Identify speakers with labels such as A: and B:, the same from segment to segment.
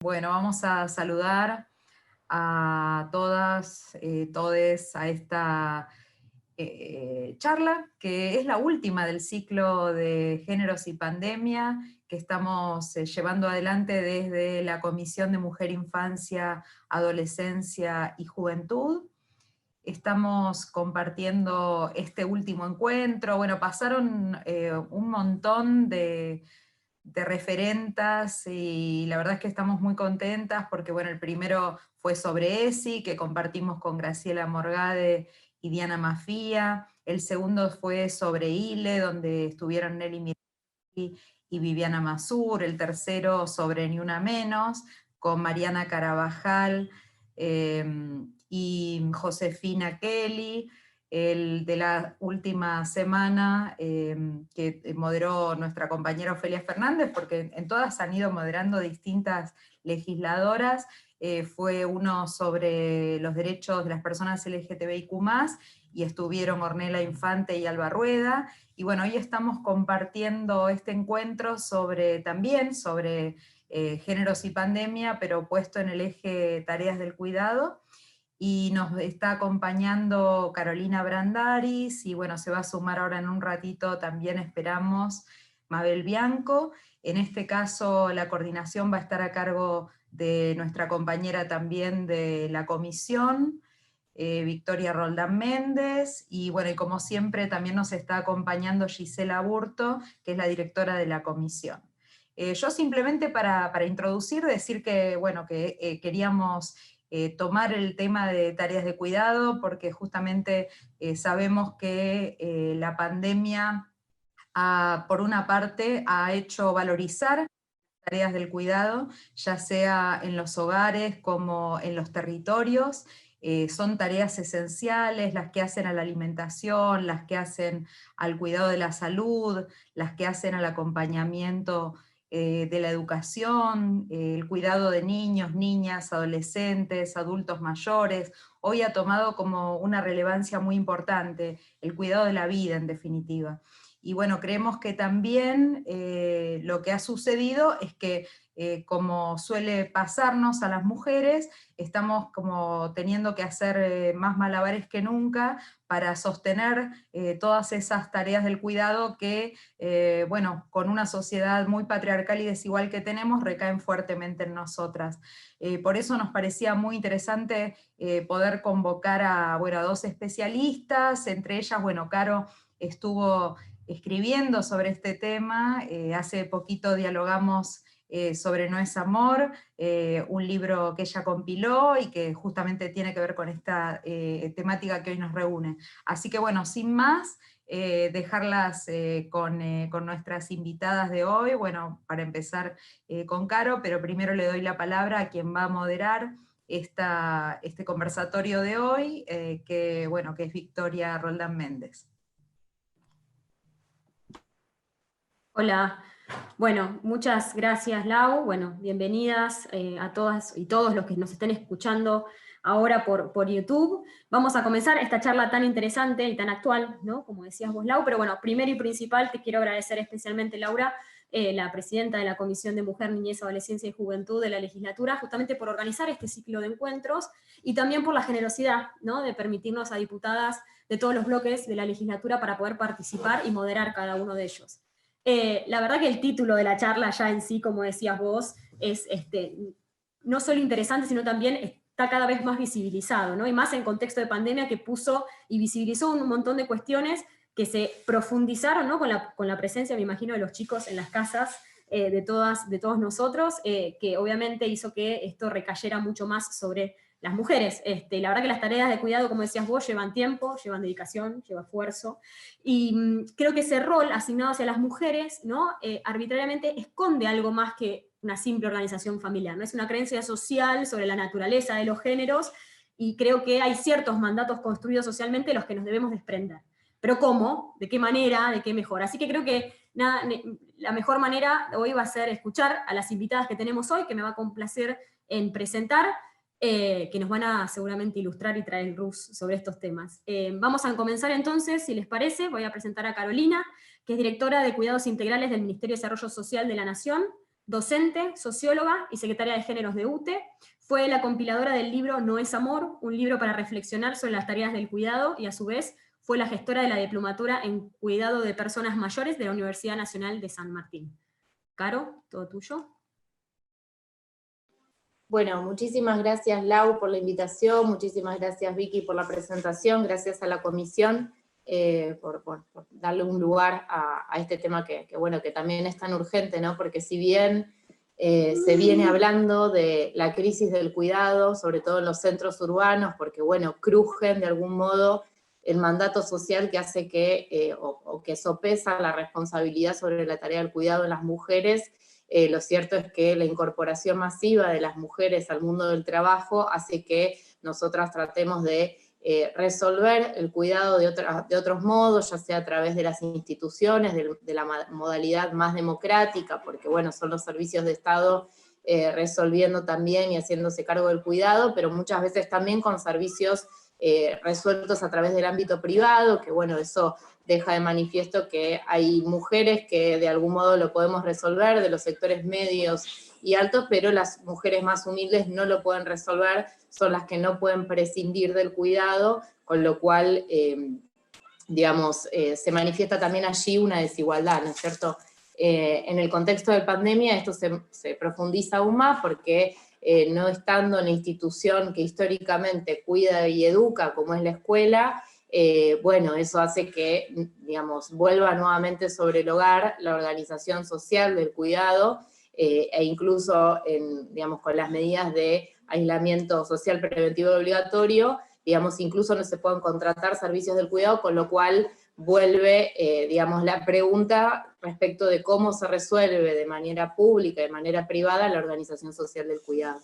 A: Bueno, vamos a saludar a todas, todes a esta charla, que es la última del ciclo de Géneros y Pandemia, que estamos llevando adelante desde la Comisión de Mujer, Infancia, Adolescencia y Juventud. Estamos compartiendo este último encuentro. Bueno, pasaron un montón de referentas y la verdad es que estamos muy contentas porque bueno, el primero fue sobre ESI, que compartimos con Graciela Morgade y Diana Mafía. El segundo fue sobre ILE, donde estuvieron Nelly Mirelli y Viviana Masur. El tercero sobre Ni Una Menos, con Mariana Carabajal y Josefina Kelly. El de la última semana, que moderó nuestra compañera Ofelia Fernández, porque en todas han ido moderando distintas legisladoras, fue uno sobre los derechos de las personas LGTBIQ+, y estuvieron Ornella Infante y Alba Rueda, y bueno, hoy estamos compartiendo este encuentro también sobre géneros y pandemia, pero puesto en el eje tareas del cuidado, y nos está acompañando Carolina Brandaris, y bueno, se va a sumar ahora en un ratito también, esperamos, Mabel Bianco. En este caso la coordinación va a estar a cargo de nuestra compañera también de la comisión, Victoria Roldán Méndez, y bueno, y como siempre también nos está acompañando Gisela Burto, que es la directora de la comisión. Yo simplemente para introducir, decir que, bueno, que queríamos tomar el tema de tareas de cuidado, porque justamente sabemos que la pandemia, por una parte, ha hecho valorizar tareas del cuidado, ya sea en los hogares como en los territorios. Son tareas esenciales, las que hacen a la alimentación, las que hacen al cuidado de la salud, las que hacen al acompañamiento de la educación, el cuidado de niños, niñas, adolescentes, adultos mayores. Hoy ha tomado como una relevancia muy importante el cuidado de la vida, en definitiva. Y bueno, creemos que también lo que ha sucedido es que, como suele pasarnos a las mujeres, estamos como teniendo que hacer más malabares que nunca para sostener todas esas tareas del cuidado que, bueno, con una sociedad muy patriarcal y desigual que tenemos, recaen fuertemente en nosotras. Por eso nos parecía muy interesante poder convocar bueno, a dos especialistas, entre ellas, bueno, Caro estuvo escribiendo sobre este tema. Hace poquito dialogamos sobre No es amor, un libro que ella compiló y que justamente tiene que ver con esta temática que hoy nos reúne. Así que bueno, sin más, dejarlas con nuestras invitadas de hoy. Bueno, para empezar con Caro, pero primero le doy la palabra a quien va a moderar este conversatorio de hoy, que, bueno, que es Victoria Roldán Méndez.
B: Hola, bueno, muchas gracias Lau, bueno, bienvenidas a todas y todos los que nos estén escuchando ahora por YouTube. Vamos a comenzar esta charla tan interesante y tan actual, ¿no? Como decías vos, Lau, pero bueno, primero y principal te quiero agradecer especialmente, Laura, la presidenta de la Comisión de Mujer, Niñez, Adolescencia y Juventud de la legislatura, justamente por organizar este ciclo de encuentros y también por la generosidad, ¿no? De permitirnos a diputadas de todos los bloques de la legislatura para poder participar y moderar cada uno de ellos. La verdad que el título de la charla ya en sí, como decías vos, es no solo interesante, sino también está cada vez más visibilizado, ¿no? Y más en contexto de pandemia, que puso y visibilizó un montón de cuestiones que se profundizaron, ¿no? Con la presencia, me imagino, de los chicos en las casas de todos nosotros, que obviamente hizo que esto recayera mucho más sobre las mujeres. La verdad que las tareas de cuidado, como decías vos, llevan tiempo, llevan dedicación, lleva esfuerzo, y creo que ese rol asignado hacia las mujeres, ¿no? Arbitrariamente esconde algo más que una simple organización familiar, ¿no? Es una creencia social sobre la naturaleza de los géneros, y creo que hay ciertos mandatos construidos socialmente de los que nos debemos desprender. Pero ¿cómo? ¿De qué manera? ¿De qué mejor? Así que creo que la mejor manera hoy va a ser escuchar a las invitadas que tenemos hoy, que me va a complacer en presentar, que nos van a seguramente ilustrar y traer luz sobre estos temas. Vamos a comenzar entonces, si les parece. Voy a presentar a Carolina, que es directora de Cuidados Integrales del Ministerio de Desarrollo Social de la Nación, docente, socióloga y secretaria de Géneros de UTE. Fue la compiladora del libro No es amor, un libro para reflexionar sobre las tareas del cuidado, y a su vez fue la gestora de la diplomatura en cuidado de personas mayores de la Universidad Nacional de San Martín. Caro, todo tuyo.
C: Bueno, muchísimas gracias Lau por la invitación, muchísimas gracias Vicky por la presentación, gracias a la comisión por darle un lugar a este tema que también es tan urgente, ¿no? Porque si bien se viene hablando de la crisis del cuidado, sobre todo en los centros urbanos, porque crujen de algún modo el mandato social que hace que, o que sopesa la responsabilidad sobre la tarea del cuidado en las mujeres. Lo cierto es que la incorporación masiva de las mujeres al mundo del trabajo hace que nosotras tratemos de resolver el cuidado de otros modos, ya sea a través de las instituciones, de la modalidad más democrática, porque son los servicios de Estado resolviendo también y haciéndose cargo del cuidado, pero muchas veces también con servicios resueltos a través del ámbito privado, que eso deja de manifiesto que hay mujeres que de algún modo lo podemos resolver, de los sectores medios y altos, pero las mujeres más humildes no lo pueden resolver, son las que no pueden prescindir del cuidado, con lo cual, se manifiesta también allí una desigualdad, ¿no es cierto? En el contexto de pandemia esto se profundiza aún más, porque no estando en la institución que históricamente cuida y educa, como es la escuela, eso hace que, vuelva nuevamente sobre el hogar la organización social del cuidado, e incluso con las medidas de aislamiento social preventivo y obligatorio, incluso no se pueden contratar servicios del cuidado, con lo cual vuelve, la pregunta respecto de cómo se resuelve de manera pública y de manera privada la organización social del cuidado.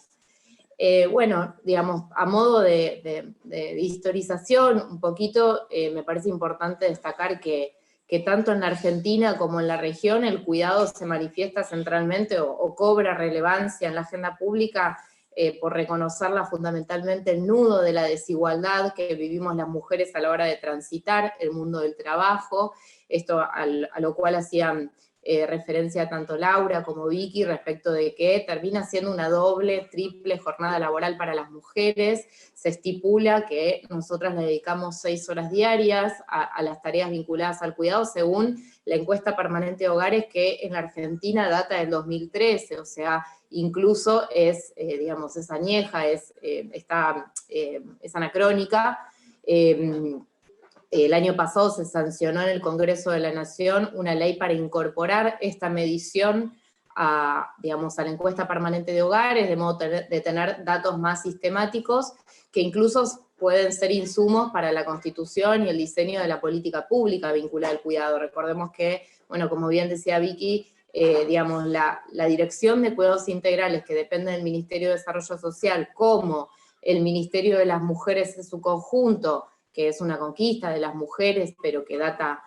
C: A modo de historización, un poquito, me parece importante destacar que tanto en la Argentina como en la región el cuidado se manifiesta centralmente o cobra relevancia en la agenda pública por reconocerla fundamentalmente el nudo de la desigualdad que vivimos las mujeres a la hora de transitar el mundo del trabajo, esto a lo cual hacían referencia tanto Laura como Vicky respecto de que termina siendo una doble, triple jornada laboral para las mujeres. Se estipula que nosotras le dedicamos 6 horas diarias a las tareas vinculadas al cuidado, según la encuesta permanente de hogares, que en la Argentina data del 2013, o sea, incluso es añeja, es anacrónica. El año pasado se sancionó en el Congreso de la Nación una ley para incorporar esta medición a la encuesta permanente de hogares, de modo de tener datos más sistemáticos, que incluso pueden ser insumos para la constitución y el diseño de la política pública vinculada al cuidado. Recordemos que, como bien decía Vicky, la Dirección de Cuidados Integrales, que depende del Ministerio de Desarrollo Social, como el Ministerio de las Mujeres en su conjunto, que es una conquista de las mujeres, pero que data,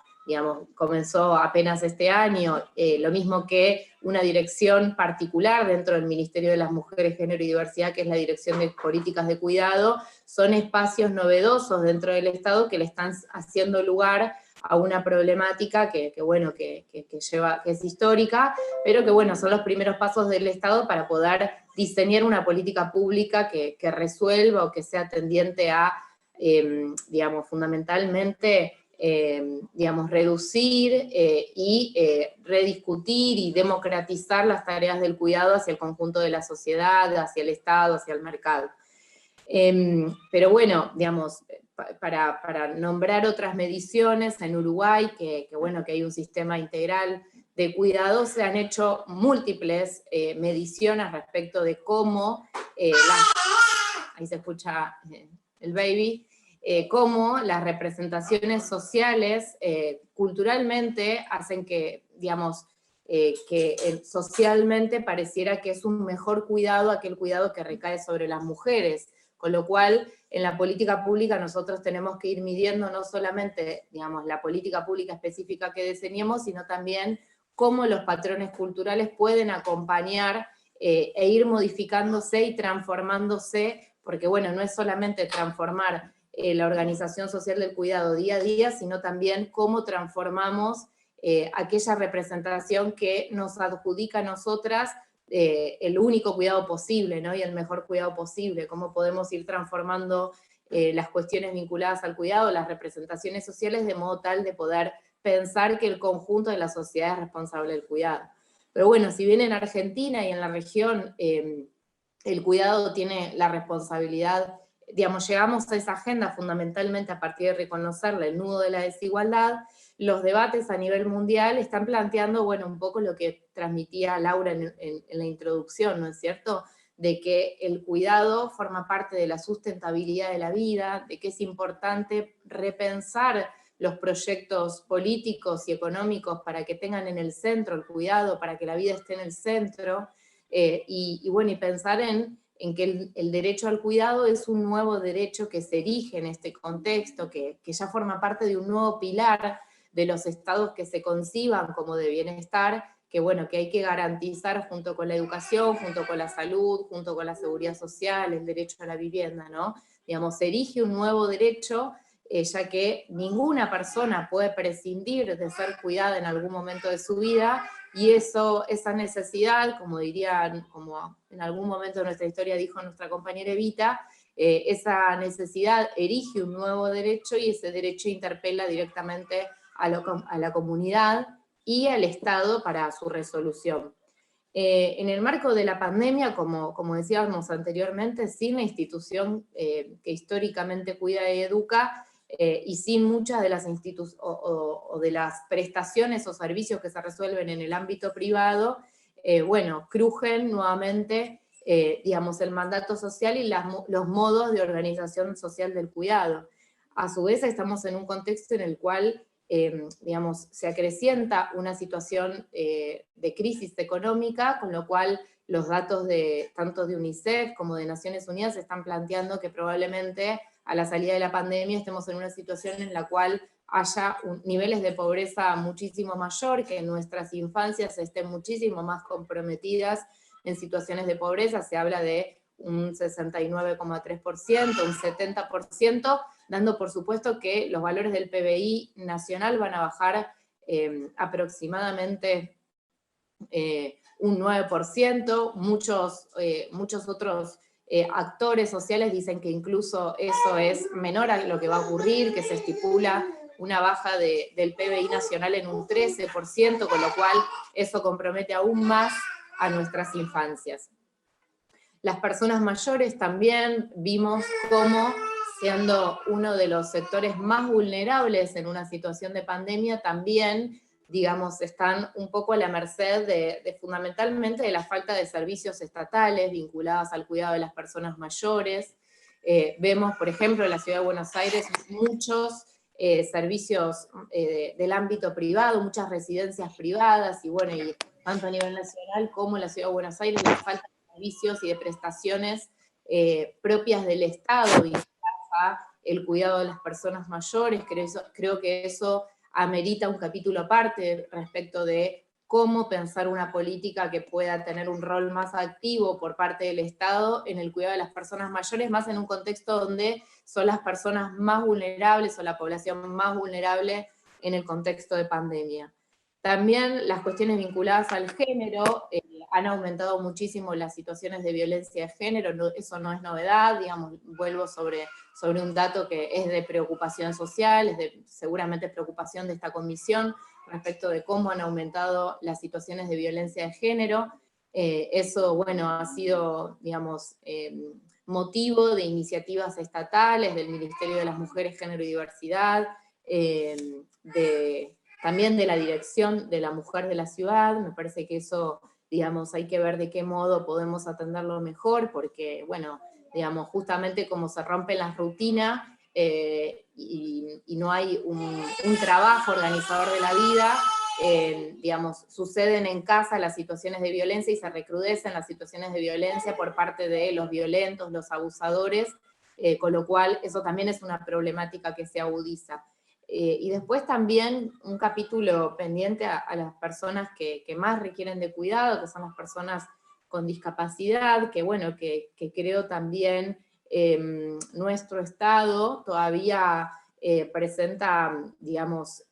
C: comenzó apenas este año, lo mismo que una dirección particular dentro del Ministerio de las Mujeres, Género y Diversidad, que es la Dirección de Políticas de Cuidado, son espacios novedosos dentro del Estado que le están haciendo lugar a una problemática que es histórica, pero que son los primeros pasos del Estado para poder diseñar una política pública que resuelva o que sea tendiente a fundamentalmente, reducir y rediscutir y democratizar las tareas del cuidado hacia el conjunto de la sociedad, hacia el Estado, hacia el mercado. Pero para nombrar otras mediciones, en Uruguay, que hay un sistema integral de cuidado, se han hecho múltiples mediciones respecto de cómo, ahí se escucha el baby, cómo las representaciones sociales culturalmente hacen que, socialmente pareciera que es un mejor cuidado aquel cuidado que recae sobre las mujeres, con lo cual en la política pública nosotros tenemos que ir midiendo no solamente, la política pública específica que diseñemos, sino también cómo los patrones culturales pueden acompañar e ir modificándose y transformándose, porque no es solamente transformar la organización social del cuidado día a día, sino también cómo transformamos aquella representación que nos adjudica a nosotras el único cuidado posible, ¿no? Y el mejor cuidado posible, cómo podemos ir transformando las cuestiones vinculadas al cuidado, las representaciones sociales, de modo tal de poder pensar que el conjunto de la sociedad es responsable del cuidado. Pero bueno, si bien en Argentina y en la región el cuidado tiene la responsabilidad, digamos, llegamos a esa agenda fundamentalmente a partir de reconocerle el nudo de la desigualdad, los debates a nivel mundial están planteando, bueno, un poco lo que transmitía Laura en la introducción, ¿no es cierto?, de que el cuidado forma parte de la sustentabilidad de la vida, de que es importante repensar los proyectos políticos y económicos para que tengan en el centro el cuidado, para que la vida esté en el centro, y pensar en que el derecho al cuidado es un nuevo derecho que se erige en este contexto, que ya forma parte de un nuevo pilar de los estados que se conciban como de bienestar, que bueno, que hay que garantizar junto con la educación, junto con la salud, junto con la seguridad social, el derecho a la vivienda, ¿no? Digamos, se erige un nuevo derecho, ya que ninguna persona puede prescindir de ser cuidada en algún momento de su vida, y esa necesidad, como en algún momento de nuestra historia dijo nuestra compañera Evita, esa necesidad erige un nuevo derecho, y ese derecho interpela directamente a la comunidad y al Estado para su resolución. En el marco de la pandemia, como decíamos anteriormente, sin la institución que históricamente cuida y educa, y sin muchas de las de las prestaciones o servicios que se resuelven en el ámbito privado, crujen nuevamente, digamos, el mandato social y los modos de organización social del cuidado. A su vez, estamos en un contexto en el cual digamos, se acrecienta una situación de crisis económica, con lo cual los datos tanto de UNICEF como de Naciones Unidas están planteando que probablemente a la salida de la pandemia estemos en una situación en la cual haya niveles de pobreza muchísimo mayor, que nuestras infancias estén muchísimo más comprometidas en situaciones de pobreza. Se habla de un 69,3%, un 70%, dando por supuesto que los valores del PBI nacional van a bajar aproximadamente un 9%, muchos otros actores sociales dicen que incluso eso es menor a lo que va a ocurrir, que se estipula una baja del PBI nacional en un 13%, con lo cual eso compromete aún más a nuestras infancias. Las personas mayores también vimos cómo, siendo uno de los sectores más vulnerables en una situación de pandemia, también, digamos, están un poco a la merced fundamentalmente de la falta de servicios estatales vinculados al cuidado de las personas mayores. Vemos, por ejemplo, en la Ciudad de Buenos Aires muchos servicios del ámbito privado, muchas residencias privadas, y bueno, y tanto a nivel nacional como en la Ciudad de Buenos Aires, la falta servicios y de prestaciones propias del Estado y el cuidado de las personas mayores. Creo que eso amerita un capítulo aparte respecto de cómo pensar una política que pueda tener un rol más activo por parte del Estado en el cuidado de las personas mayores, más en un contexto donde son las personas más vulnerables o la población más vulnerable en el contexto de pandemia. También las cuestiones vinculadas al género, han aumentado muchísimo las situaciones de violencia de género, eso no es novedad, digamos, vuelvo sobre un dato que es de preocupación social, es seguramente preocupación de esta comisión respecto de cómo han aumentado las situaciones de violencia de género. Eso, bueno, ha sido, digamos, motivo de iniciativas estatales, del Ministerio de las Mujeres, Género y Diversidad, también de la Dirección de la Mujer de la Ciudad. Me parece que eso, digamos, hay que ver de qué modo podemos atenderlo mejor, porque, bueno, digamos, justamente como se rompen las rutinas y no hay un trabajo organizador de la vida, digamos, suceden en casa las situaciones de violencia y se recrudecen las situaciones de violencia por parte de los violentos, los abusadores, con lo cual eso también es una problemática que se agudiza. Y después también un capítulo pendiente a las personas que más requieren de cuidado, que son las personas con discapacidad, que bueno, que creo también nuestro Estado todavía presenta, digamos,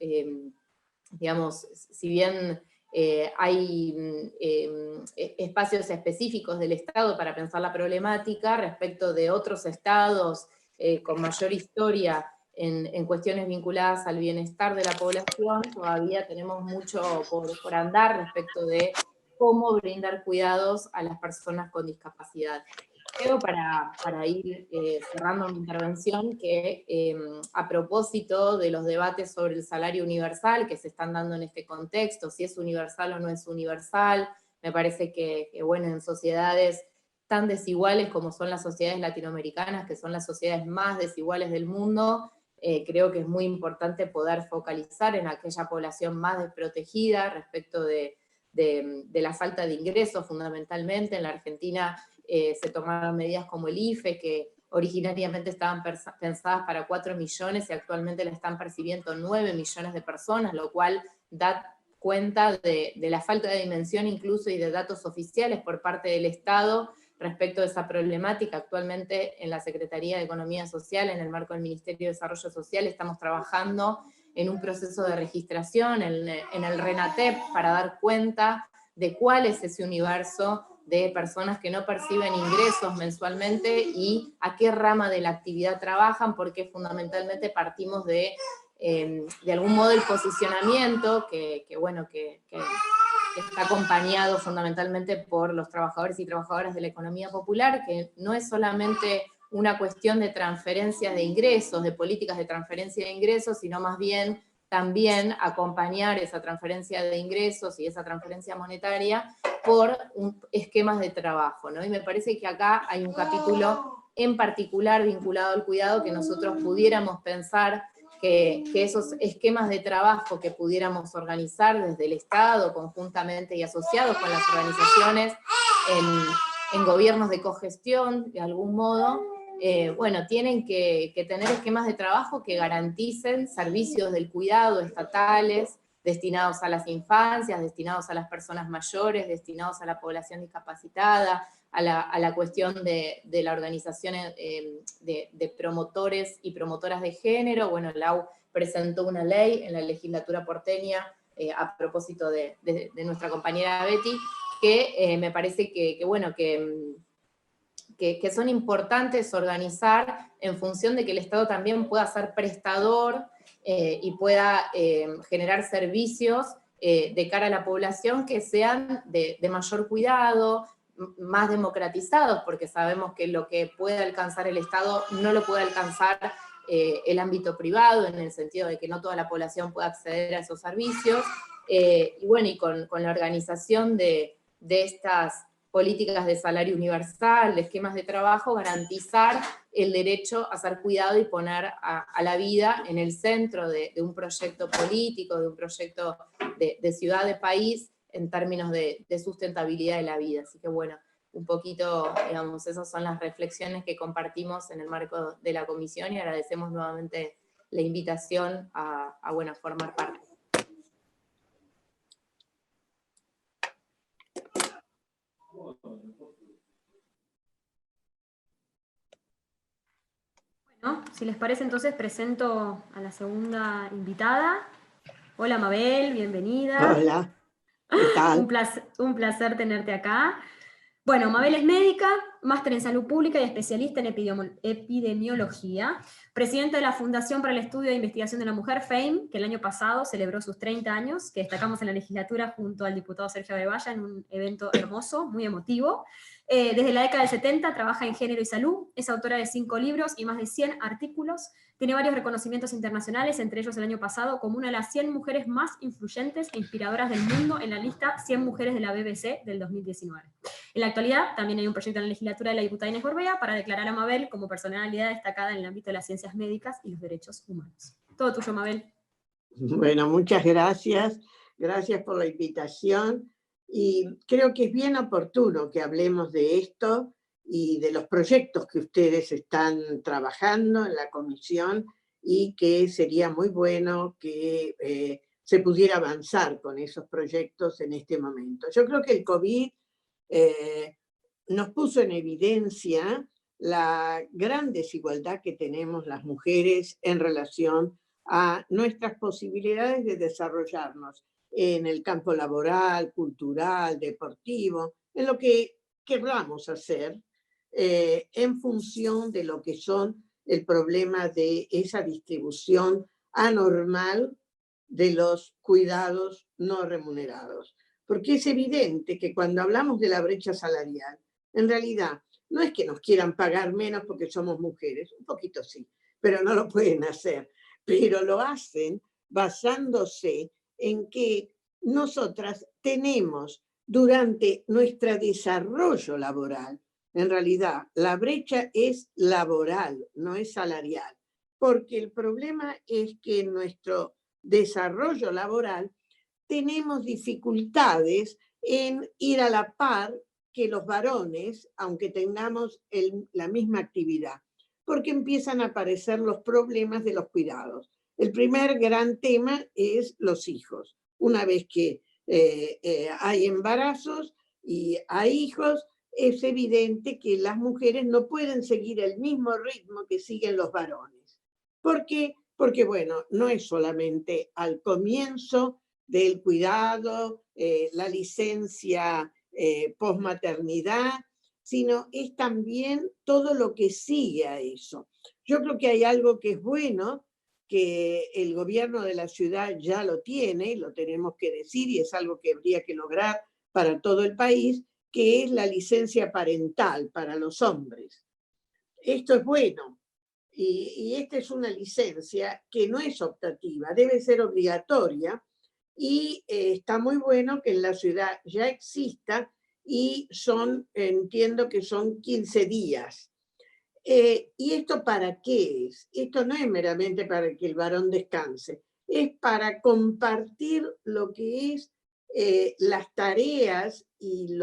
C: si bien hay espacios específicos del Estado para pensar la problemática respecto de otros estados con mayor historia en cuestiones vinculadas al bienestar de la población. Todavía tenemos mucho por andar respecto de cómo brindar cuidados a las personas con discapacidad. Creo, para ir cerrando mi intervención, que a propósito de los debates sobre el salario universal que se están dando en este contexto, si es universal o no es universal, me parece que bueno, en sociedades tan desiguales como son las sociedades latinoamericanas, que son las sociedades más desiguales del mundo, creo que es muy importante poder focalizar en aquella población más desprotegida respecto de la falta de ingresos fundamentalmente. En la Argentina se tomaron medidas como el IFE, que originariamente estaban pensadas para 4 millones y actualmente la están percibiendo 9 millones de personas, lo cual da cuenta de la falta de dimensión incluso y de datos oficiales por parte del Estado respecto de esa problemática. Actualmente en la Secretaría de Economía Social, en el marco del Ministerio de Desarrollo Social, estamos trabajando en un proceso de registración en el RENATEP para dar cuenta de cuál es ese universo de personas que no perciben ingresos mensualmente y a qué rama de la actividad trabajan, porque fundamentalmente partimos de algún modo el posicionamiento que está acompañado fundamentalmente por los trabajadores y trabajadoras de la economía popular, que no es solamente una cuestión de transferencia de ingresos, de políticas de transferencia de ingresos, sino más bien también acompañar esa transferencia de ingresos y esa transferencia monetaria por esquemas de trabajo, ¿no? Y me parece que acá hay un capítulo en particular vinculado al cuidado que nosotros pudiéramos pensar que esos esquemas de trabajo que pudiéramos organizar desde el Estado, conjuntamente y asociados con las organizaciones en gobiernos de cogestión, de algún modo, bueno, tienen que tener esquemas de trabajo que garanticen servicios del cuidado estatales, destinados a las infancias, destinados a las personas mayores, destinados a la población discapacitada, a la cuestión de la organización de promotores y promotoras de género. Bueno, Lau presentó una ley en la legislatura porteña a propósito de nuestra compañera Betty, que me parece que son importantes organizar en función de que el Estado también pueda ser prestador y pueda generar servicios de cara a la población que sean de mayor cuidado, más democratizados, porque sabemos que lo que puede alcanzar el Estado no lo puede alcanzar el ámbito privado, en el sentido de que no toda la población puede acceder a esos servicios, y bueno, y con la organización de estas políticas de salario universal, de esquemas de trabajo, garantizar el derecho a ser cuidado y poner a la vida en el centro de un proyecto político, de un proyecto de ciudad, de país, en términos de sustentabilidad de la vida. Así que bueno, un poquito, digamos, esas son las reflexiones que compartimos en el marco de la comisión y agradecemos nuevamente la invitación a formar parte.
B: Bueno, si les parece, entonces presento a la segunda invitada. Hola Mabel, bienvenida.
D: Hola, ¿qué tal?
B: Un placer tenerte acá. Bueno, Mabel es médica, máster en salud pública y especialista en epidemiología, presidenta de la Fundación para el Estudio e Investigación de la Mujer, FAME, que el año pasado celebró sus 30 años, que destacamos en la legislatura junto al diputado Sergio Abebaya en un evento hermoso, muy emotivo. Desde la década del 70 trabaja en género y salud, es autora de 5 libros y más de 100 artículos, tiene varios reconocimientos internacionales, entre ellos el año pasado como una de las 100 mujeres más influyentes e inspiradoras del mundo en la lista 100 mujeres de la BBC del 2019. En la actualidad también hay un proyecto en la legislatura de la diputada Inés Gorbea para declarar a Mabel como personalidad destacada en el ámbito de las ciencias médicas y los derechos humanos. Todo tuyo, Mabel.
D: Bueno, muchas gracias. Gracias por la invitación. Y creo que es bien oportuno que hablemos de esto y de los proyectos que ustedes están trabajando en la comisión y que sería muy bueno que se pudiera avanzar con esos proyectos en este momento. Yo creo que el COVID nos puso en evidencia la gran desigualdad que tenemos las mujeres en relación a nuestras posibilidades de desarrollarnos en el campo laboral, cultural, deportivo, en lo que querramos hacer, en función de lo que son el problema de esa distribución anormal de los cuidados no remunerados. Porque es evidente que cuando hablamos de la brecha salarial, en realidad no es que nos quieran pagar menos porque somos mujeres, un poquito sí, pero no lo pueden hacer. Pero lo hacen basándose en que nosotras tenemos durante nuestro desarrollo laboral, en realidad la brecha es laboral, no es salarial, porque el problema es que en nuestro desarrollo laboral tenemos dificultades en ir a la par que los varones, aunque tengamos la misma actividad, porque empiezan a aparecer los problemas de los cuidados. El primer gran tema es los hijos. Una vez que hay embarazos y hay hijos, es evidente que las mujeres no pueden seguir el mismo ritmo que siguen los varones. ¿Por qué? Porque, bueno, no es solamente al comienzo del cuidado, la licencia posmaternidad, sino es también todo lo que sigue a eso. Yo creo que hay algo que es bueno, que el gobierno de la ciudad ya lo tiene, lo tenemos que decir, y es algo que habría que lograr para todo el país, que es la licencia parental para los hombres. Esto es bueno, y esta es una licencia que no es optativa, debe ser obligatoria, y está muy bueno que en la ciudad ya exista, y entiendo que son 15 días. ¿Y esto para qué es? Esto no es meramente para que el varón descanse, es para compartir lo que es las tareas y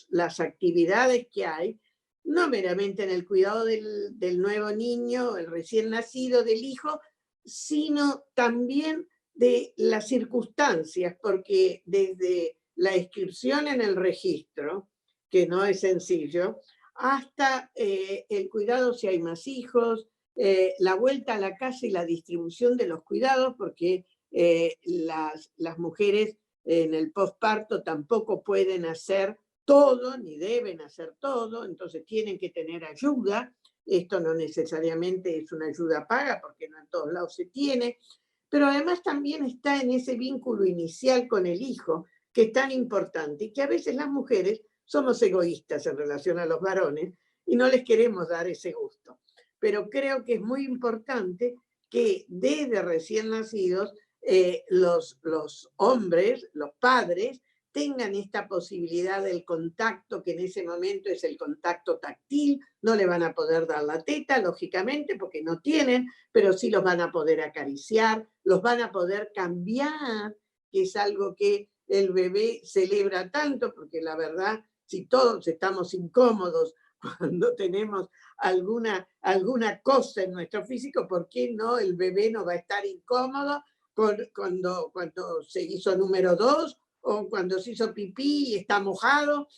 D: las actividades que hay, no meramente en el cuidado del nuevo niño, el recién nacido, del hijo, sino también de las circunstancias, porque desde la inscripción en el registro, que no es sencillo, hasta el cuidado si hay más hijos, la vuelta a la casa y la distribución de los cuidados, porque las mujeres en el posparto tampoco pueden hacer todo, ni deben hacer todo, entonces tienen que tener ayuda. Esto no necesariamente es una ayuda paga, porque no en todos lados se tiene, pero además también está en ese vínculo inicial con el hijo, que es tan importante, y que a veces las mujeres somos egoístas en relación a los varones y no les queremos dar ese gusto. Pero creo que es muy importante que desde recién nacidos los hombres, los padres, tengan esta posibilidad del contacto, que en ese momento es el contacto táctil. No le van a poder dar la teta, lógicamente, porque no tienen, pero sí los van a poder acariciar, los van a poder cambiar, que es algo que el bebé celebra tanto, porque la verdad, si todos estamos incómodos cuando tenemos alguna cosa en nuestro físico, ¿por qué no el bebé no va a estar incómodo cuando se hizo número 2 o cuando se hizo pipí y está mojado?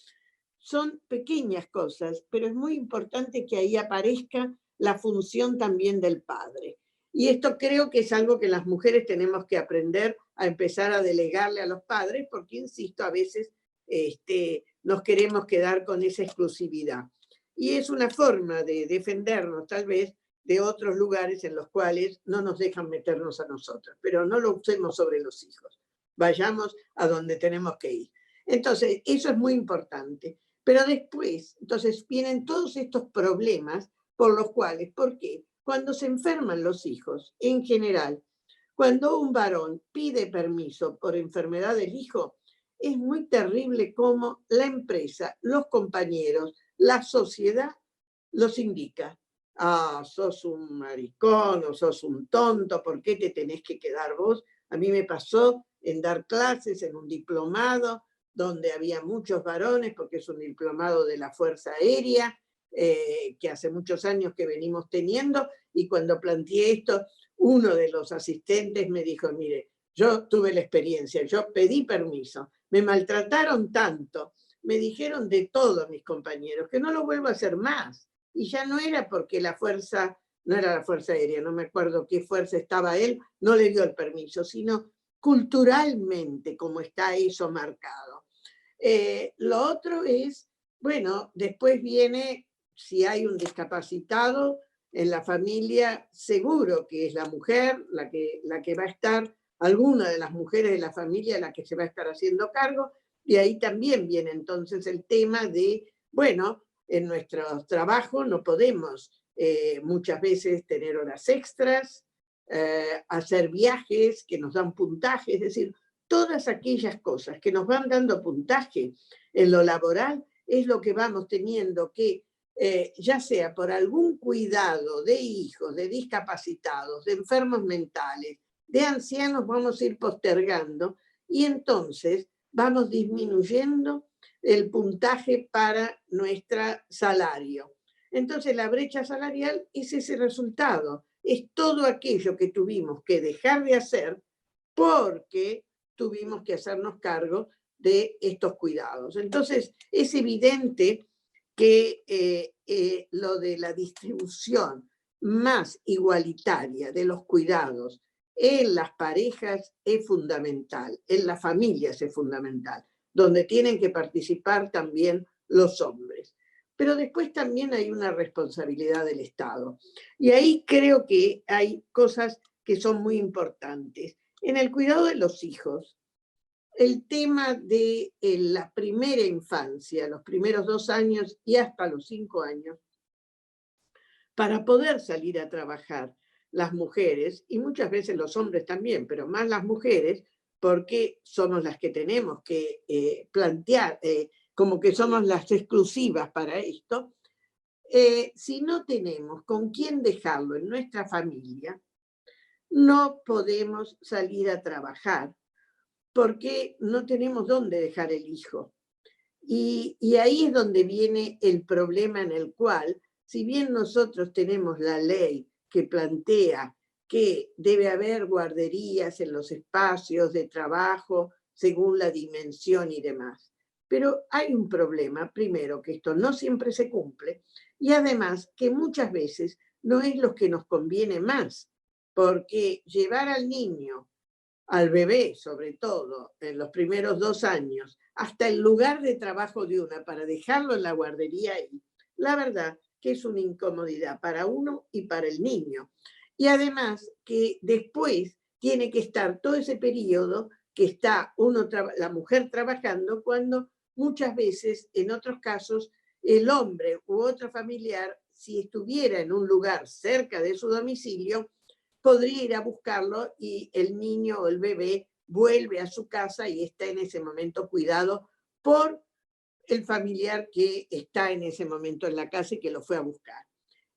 D: Son pequeñas cosas, pero es muy importante que ahí aparezca la función también del padre. Y esto creo que es algo que las mujeres tenemos que aprender a empezar a delegarle a los padres, porque, insisto, a veces nos queremos quedar con esa exclusividad. Y es una forma de defendernos, tal vez, de otros lugares en los cuales no nos dejan meternos a nosotros, pero no lo usemos sobre los hijos. Vayamos a donde tenemos que ir. Entonces, eso es muy importante. Pero después, entonces, vienen todos estos problemas por los cuales, ¿por qué? Cuando se enferman los hijos, en general, cuando un varón pide permiso por enfermedad del hijo, es muy terrible cómo la empresa, los compañeros, la sociedad los indica. Ah, sos un maricón o sos un tonto, ¿por qué te tenés que quedar vos? A mí me pasó en dar clases en un diplomado donde había muchos varones, porque es un diplomado de la Fuerza Aérea, que hace muchos años que venimos teniendo, y cuando planteé esto, uno de los asistentes me dijo, mire, yo tuve la experiencia, yo pedí permiso, me maltrataron tanto, me dijeron de todos mis compañeros que no lo vuelvo a hacer más, y ya no era porque la fuerza, no era la Fuerza Aérea, no me acuerdo qué fuerza estaba él, no le dio el permiso, sino culturalmente como está eso marcado. Lo otro es, bueno, después viene, si hay un discapacitado en la familia, seguro que es la mujer la que va a estar, alguna de las mujeres de la familia la que se va a estar haciendo cargo, y ahí también viene entonces el tema de, bueno, en nuestro trabajo no podemos muchas veces tener horas extras, hacer viajes que nos dan puntaje, es decir, todas aquellas cosas que nos van dando puntaje en lo laboral es lo que vamos teniendo que, ya sea por algún cuidado de hijos, de discapacitados, de enfermos mentales, de ancianos, vamos a ir postergando y entonces vamos disminuyendo el puntaje para nuestro salario. Entonces la brecha salarial es ese resultado, es todo aquello que tuvimos que dejar de hacer porque tuvimos que hacernos cargo de estos cuidados. Entonces es evidente que lo de la distribución más igualitaria de los cuidados en las parejas es fundamental, en las familias es fundamental, donde tienen que participar también los hombres. Pero después también hay una responsabilidad del Estado. Y ahí creo que hay cosas que son muy importantes. En el cuidado de los hijos, el tema de la primera infancia, los primeros 2 años y hasta los 5 años, para poder salir a trabajar las mujeres, y muchas veces los hombres también, pero más las mujeres, porque somos las que tenemos que plantear, como que somos las exclusivas para esto, si no tenemos con quién dejarlo en nuestra familia, no podemos salir a trabajar, porque no tenemos dónde dejar el hijo. Y ahí es donde viene el problema en el cual, si bien nosotros tenemos la ley que plantea que debe haber guarderías en los espacios de trabajo según la dimensión y demás, pero hay un problema, primero, que esto no siempre se cumple, y además que muchas veces no es lo que nos conviene más, porque llevar al niño, al bebé sobre todo, en los primeros 2 años, hasta el lugar de trabajo de una para dejarlo en la guardería, la verdad que es una incomodidad para uno y para el niño. Y además que después tiene que estar todo ese periodo que está la mujer trabajando, cuando muchas veces, en otros casos, el hombre u otro familiar, si estuviera en un lugar cerca de su domicilio, podría ir a buscarlo y el niño o el bebé vuelve a su casa y está en ese momento cuidado por el familiar que está en ese momento en la casa y que lo fue a buscar.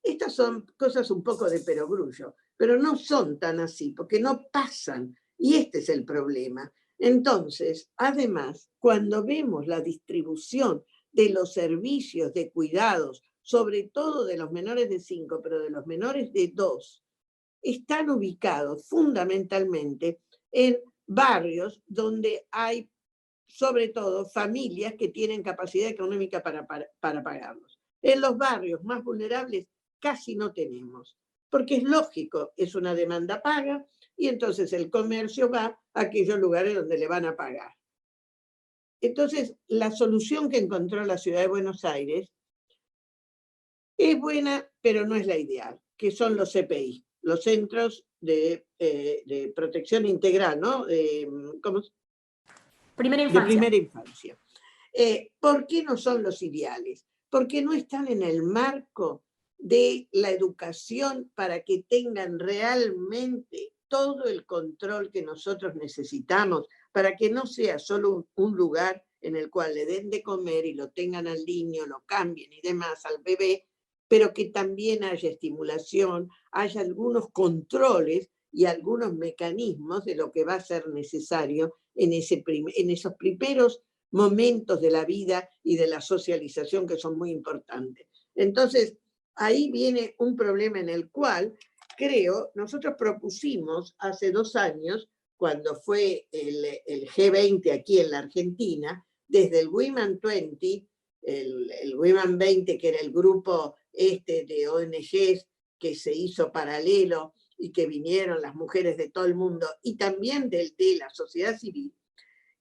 D: Estas son cosas un poco de perogrullo, pero no son tan así, porque no pasan, y este es el problema. Entonces, además, cuando vemos la distribución de los servicios de cuidados, sobre todo de los menores de 5, pero de los menores de 2, están ubicados fundamentalmente en barrios donde hay, sobre todo, familias que tienen capacidad económica para pagarlos. En los barrios más vulnerables casi no tenemos, porque es lógico, es una demanda paga, y entonces el comercio va a aquellos lugares donde le van a pagar. Entonces, la solución que encontró la ciudad de Buenos Aires es buena, pero no es la ideal, que son los CPI, los Centros de Protección Integral, ¿no? ¿Cómo?
B: Primera infancia.
D: De primera infancia. ¿Por qué no son los ideales? Porque no están en el marco de la educación para que tengan realmente todo el control que nosotros necesitamos, para que no sea solo un lugar en el cual le den de comer y lo tengan al niño, lo cambien y demás al bebé, pero que también haya estimulación, haya algunos controles y algunos mecanismos de lo que va a ser necesario en esos primeros momentos de la vida y de la socialización, que son muy importantes. Entonces, ahí viene un problema en el cual, creo, nosotros propusimos hace 2 años, cuando fue el G20 aquí en la Argentina, desde el Women 20, el Women 20, que era el grupo de ONGs que se hizo paralelo y que vinieron las mujeres de todo el mundo y también de la sociedad civil,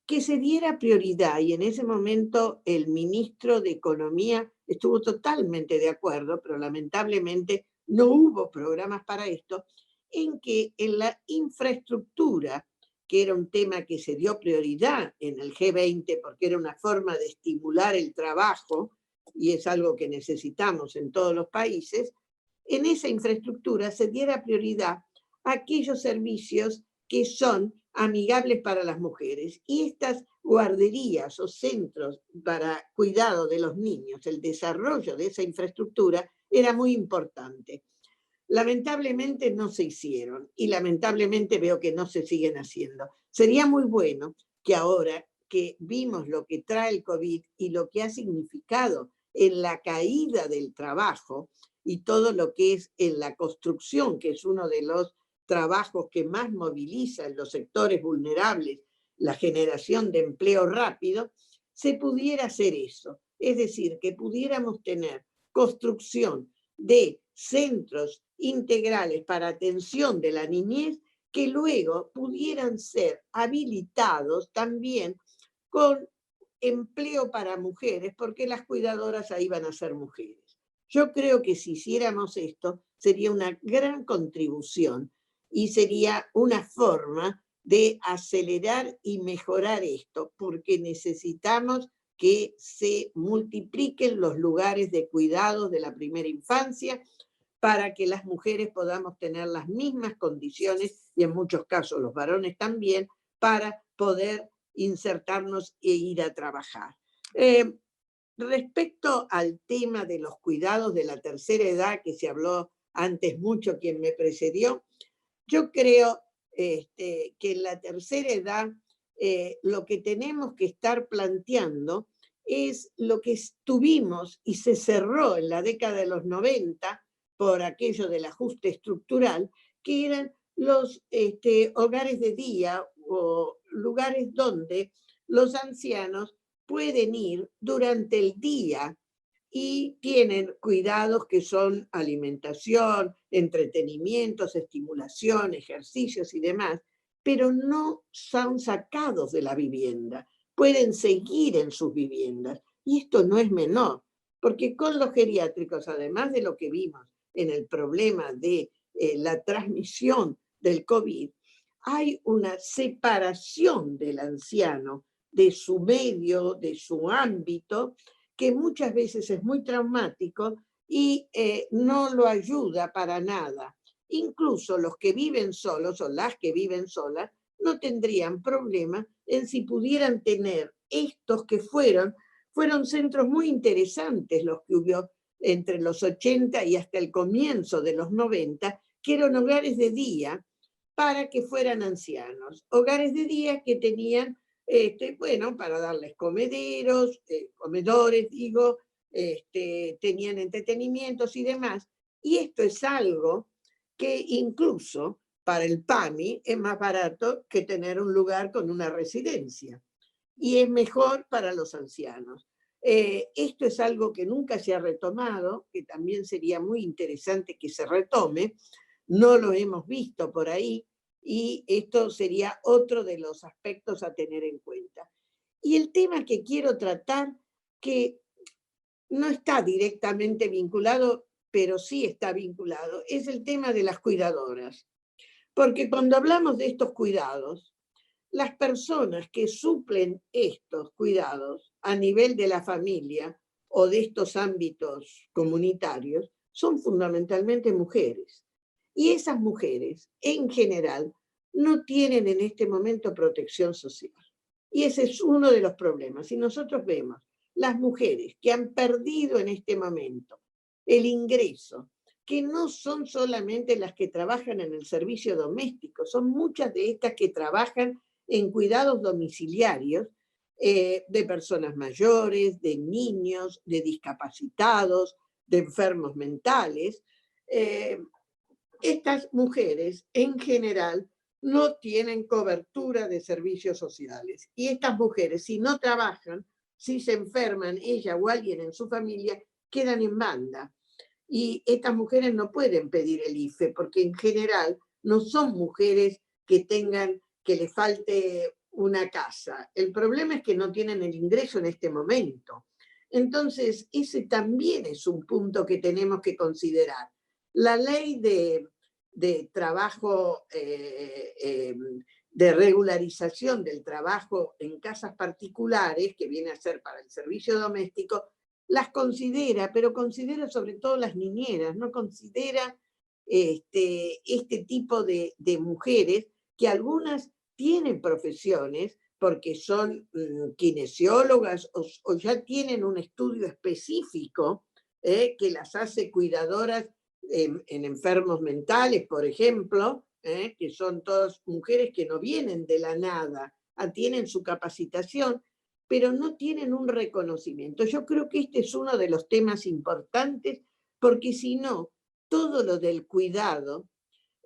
D: que se diera prioridad, y en ese momento el ministro de Economía estuvo totalmente de acuerdo, pero lamentablemente no hubo programas para esto, en que en la infraestructura, que era un tema que se dio prioridad en el G20 porque era una forma de estimular el trabajo, y es algo que necesitamos en todos los países, en esa infraestructura se diera prioridad a aquellos servicios que son amigables para las mujeres. Y estas guarderías o centros para cuidado de los niños, el desarrollo de esa infraestructura era muy importante. Lamentablemente no se hicieron y lamentablemente veo que no se siguen haciendo. Sería muy bueno que ahora que vimos lo que trae el COVID y lo que ha significado en la caída del trabajo y todo lo que es en la construcción, que es uno de los trabajos que más moviliza en los sectores vulnerables la generación de empleo rápido, se pudiera hacer eso. Es decir, que pudiéramos tener construcción de centros integrales para atención de la niñez que luego pudieran ser habilitados también con empleo para mujeres, porque las cuidadoras ahí van a ser mujeres. Yo creo que si hiciéramos esto, sería una gran contribución y sería una forma de acelerar y mejorar esto, porque necesitamos que se multipliquen los lugares de cuidados de la primera infancia para que las mujeres podamos tener las mismas condiciones, y en muchos casos los varones también, para poder insertarnos e ir a trabajar. Respecto al tema de los cuidados de la tercera edad, que se habló antes mucho quien me precedió, yo creo que en la tercera edad lo que tenemos que estar planteando es lo que tuvimos y se cerró en la década de los 90 por aquello del ajuste estructural, que eran los hogares de día o lugares donde los ancianos pueden ir durante el día y tienen cuidados que son alimentación, entretenimientos, estimulación, ejercicios y demás, pero no son sacados de la vivienda, pueden seguir en sus viviendas. Y esto no es menor, porque con los geriátricos, además de lo que vimos en el problema de la transmisión del COVID, hay una separación del anciano de su medio, de su ámbito, que muchas veces es muy traumático y no lo ayuda para nada. Incluso los que viven solos o las que viven solas no tendrían problema en si pudieran tener estos que fueron centros muy interesantes los que hubo entre los 80 y hasta el comienzo de los 90, que eran hogares de día para que fueran ancianos. Hogares de día que tenían para darles comedores, tenían entretenimientos y demás. Y esto es algo que incluso para el PAMI es más barato que tener un lugar con una residencia. Y es mejor para los ancianos. Esto es algo que nunca se ha retomado, que también sería muy interesante que se retome. No lo hemos visto por ahí. Y esto sería otro de los aspectos a tener en cuenta. Y el tema que quiero tratar, que no está directamente vinculado, pero sí está vinculado, es el tema de las cuidadoras. Porque cuando hablamos de estos cuidados, las personas que suplen estos cuidados a nivel de la familia o de estos ámbitos comunitarios son fundamentalmente mujeres. Y esas mujeres, en general, no tienen en este momento protección social. Y ese es uno de los problemas. Si nosotros vemos las mujeres que han perdido en este momento el ingreso, que no son solamente las que trabajan en el servicio doméstico, son muchas de estas que trabajan en cuidados domiciliarios de personas mayores, de niños, de discapacitados, de enfermos mentales. Estas mujeres, en general, no tienen cobertura de servicios sociales. Y estas mujeres, si no trabajan, si se enferman, ella o alguien en su familia, quedan en banda. Y estas mujeres no pueden pedir el IFE, porque en general no son mujeres que les falte una casa. El problema es que no tienen el ingreso en este momento. Entonces, ese también es un punto que tenemos que considerar. La ley de trabajo, de regularización del trabajo en casas particulares, que viene a ser para el servicio doméstico, las considera, pero considera sobre todo las niñeras, no considera este tipo de mujeres, que algunas tienen profesiones porque son kinesiólogas o ya tienen un estudio específico que las hace cuidadoras en enfermos mentales, por ejemplo, que son todas mujeres que no vienen de la nada, tienen su capacitación, pero no tienen un reconocimiento. Yo creo que este es uno de los temas importantes, porque si no, todo lo del cuidado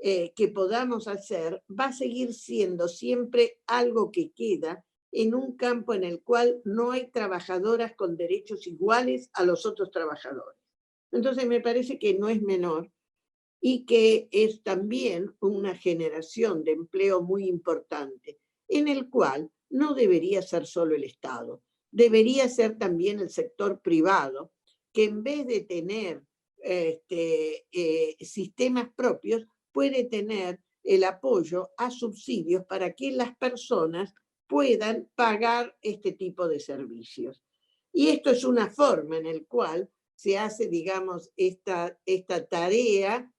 D: que podamos hacer va a seguir siendo siempre algo que queda en un campo en el cual no hay trabajadoras con derechos iguales a los otros trabajadores. Entonces me parece que no es menor y que es también una generación de empleo muy importante, en el cual no debería ser solo el Estado, debería ser también el sector privado, que en vez de tener sistemas propios, puede tener el apoyo a subsidios para que las personas puedan pagar este tipo de servicios. Y esto es una forma en la cual se hace, digamos, esta tarea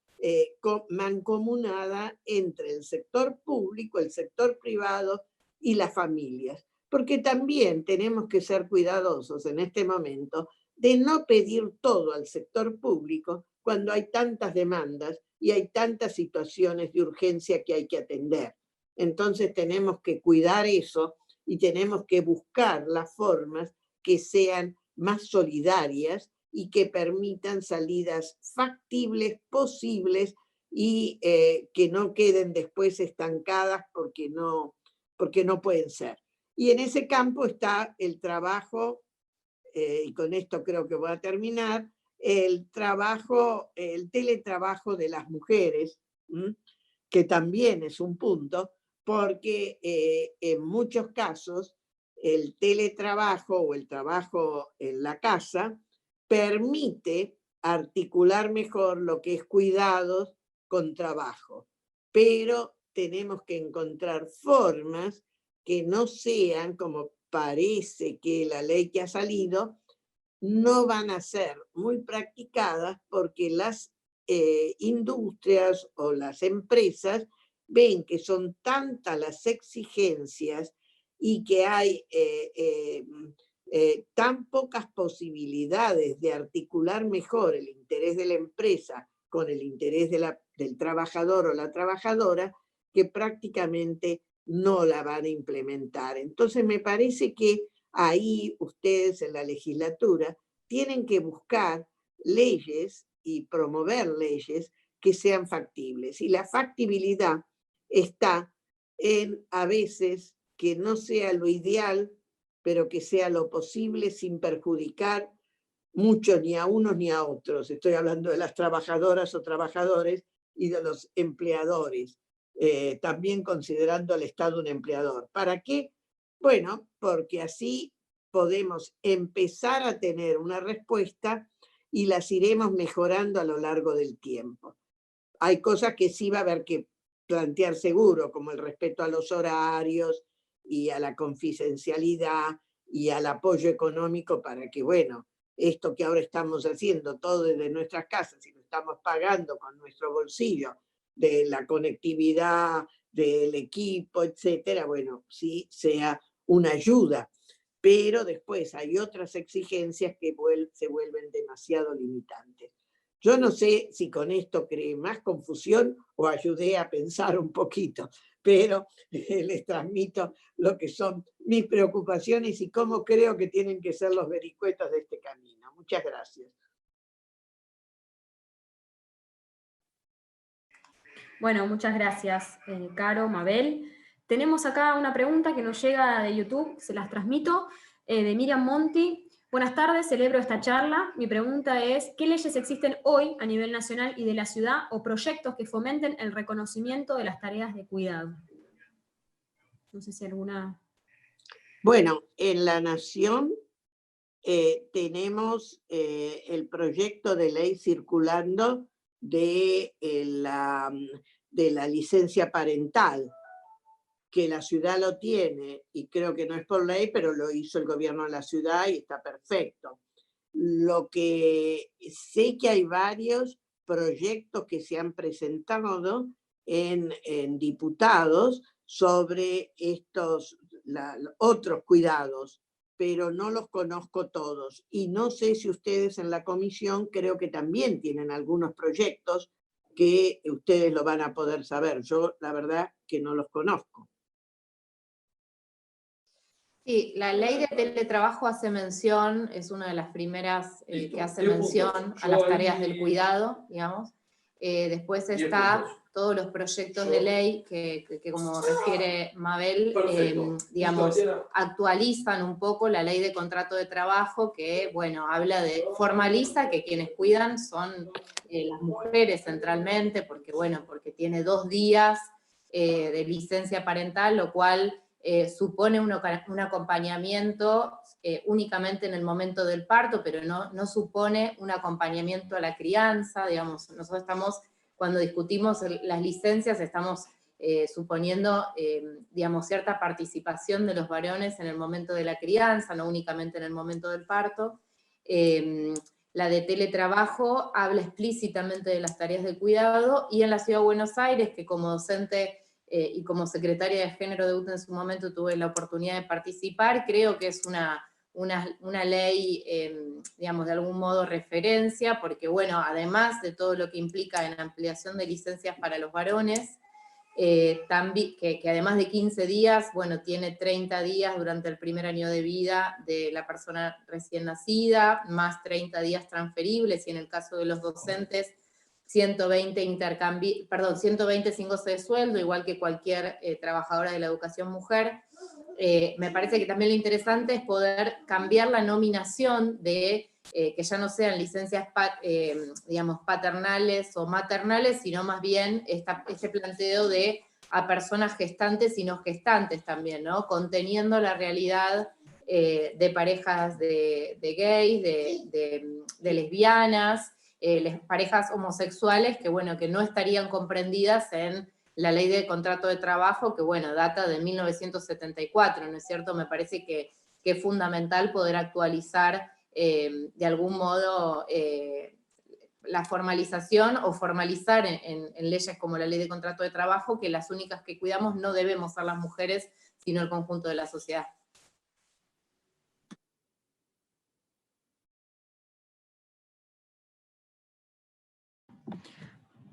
D: mancomunada entre el sector público, el sector privado y las familias. Porque también tenemos que ser cuidadosos en este momento de no pedir todo al sector público cuando hay tantas demandas y hay tantas situaciones de urgencia que hay que atender. Entonces tenemos que cuidar eso y tenemos que buscar las formas que sean más solidarias y que permitan salidas factibles, posibles y que no queden después estancadas porque no pueden ser. Y en ese campo está el trabajo, y con esto creo que voy a terminar, el teletrabajo de las mujeres, que también es un punto, porque en muchos casos el teletrabajo o el trabajo en la casa permite articular mejor lo que es cuidados con trabajo, pero tenemos que encontrar formas que no sean, como parece que la ley que ha salido, no van a ser muy practicadas porque las industrias o las empresas ven que son tantas las exigencias y que hay tan pocas posibilidades de articular mejor el interés de la empresa con el interés del trabajador o la trabajadora, que prácticamente no la van a implementar. Entonces me parece que ahí ustedes en la legislatura tienen que buscar leyes y promover leyes que sean factibles. Y la factibilidad está en, a veces, que no sea lo ideal, pero que sea lo posible sin perjudicar mucho ni a unos ni a otros. Estoy hablando de las trabajadoras o trabajadores y de los empleadores, también considerando al Estado un empleador. ¿Para qué? Bueno, porque así podemos empezar a tener una respuesta y las iremos mejorando a lo largo del tiempo. Hay cosas que sí va a haber que plantear seguro, como el respeto a los horarios y a la confidencialidad y al apoyo económico para que, bueno, esto que ahora estamos haciendo todo desde nuestras casas y lo estamos pagando con nuestro bolsillo, de la conectividad, del equipo, etcétera, bueno, sí sea una ayuda. Pero después hay otras exigencias que se vuelven demasiado limitantes. Yo no sé si con esto creé más confusión o ayudé a pensar un poquito, pero les transmito lo que son mis preocupaciones y cómo creo que tienen que ser los vericuetos de este camino. Muchas gracias.
B: Bueno, muchas gracias, Caro, Mabel. Tenemos acá una pregunta que nos llega de YouTube, se las transmito, de Miriam Monti. Buenas tardes, celebro esta charla. Mi pregunta es, ¿qué leyes existen hoy a nivel nacional y de la ciudad o proyectos que fomenten el reconocimiento de las tareas de cuidado? No sé si alguna...
D: Bueno, en la Nación tenemos el proyecto de ley circulando de la licencia parental, que la ciudad lo tiene, y creo que no es por ley, pero lo hizo el gobierno de la ciudad y está perfecto. Lo que sé que hay varios proyectos que se han presentado en diputados sobre estos otros cuidados, pero no los conozco todos. Y no sé si ustedes en la comisión creo que también tienen algunos proyectos que ustedes lo van a poder saber. Yo la verdad que no los conozco.
C: Sí, la ley de teletrabajo hace mención, es una de las primeras que hace mención a las tareas del cuidado, digamos. Después está todos los proyectos de ley que como refiere Mabel, digamos, actualizan un poco la ley de contrato de trabajo que, bueno, habla de, formaliza que quienes cuidan son las mujeres centralmente, porque, bueno, porque tiene 2 días de licencia parental, lo cual supone un acompañamiento únicamente en el momento del parto, pero no supone un acompañamiento a la crianza, digamos, nosotros estamos, cuando discutimos las licencias, estamos suponiendo, digamos, cierta participación de los varones en el momento de la crianza, no únicamente en el momento del parto. La de teletrabajo habla explícitamente de las tareas de cuidado, y en la Ciudad de Buenos Aires, que como docente y como secretaria de Género de UTE en su momento tuve la oportunidad de participar, creo que es una ley, digamos, de algún modo referencia, porque bueno, además de todo lo que implica en ampliación de licencias para los varones, también, que además de 15 días, bueno, tiene 30 días durante el primer año de vida de la persona recién nacida, más 30 días transferibles, y en el caso de los docentes, 120 sin goce de sueldo, igual que cualquier trabajadora de la educación mujer. Me parece que también lo interesante es poder cambiar la nominación de que ya no sean licencias digamos, paternales o maternales, sino más bien este planteo de a personas gestantes y no gestantes también, ¿no? Conteniendo la realidad de parejas de gays, de lesbianas, parejas homosexuales que, bueno, que no estarían comprendidas en la ley de contrato de trabajo, que, bueno, data de 1974, ¿no es cierto? Me parece que es fundamental poder actualizar de algún modo la formalización o formalizar en leyes como la ley de contrato de trabajo que las únicas que cuidamos no debemos ser las mujeres, sino el conjunto de la sociedad.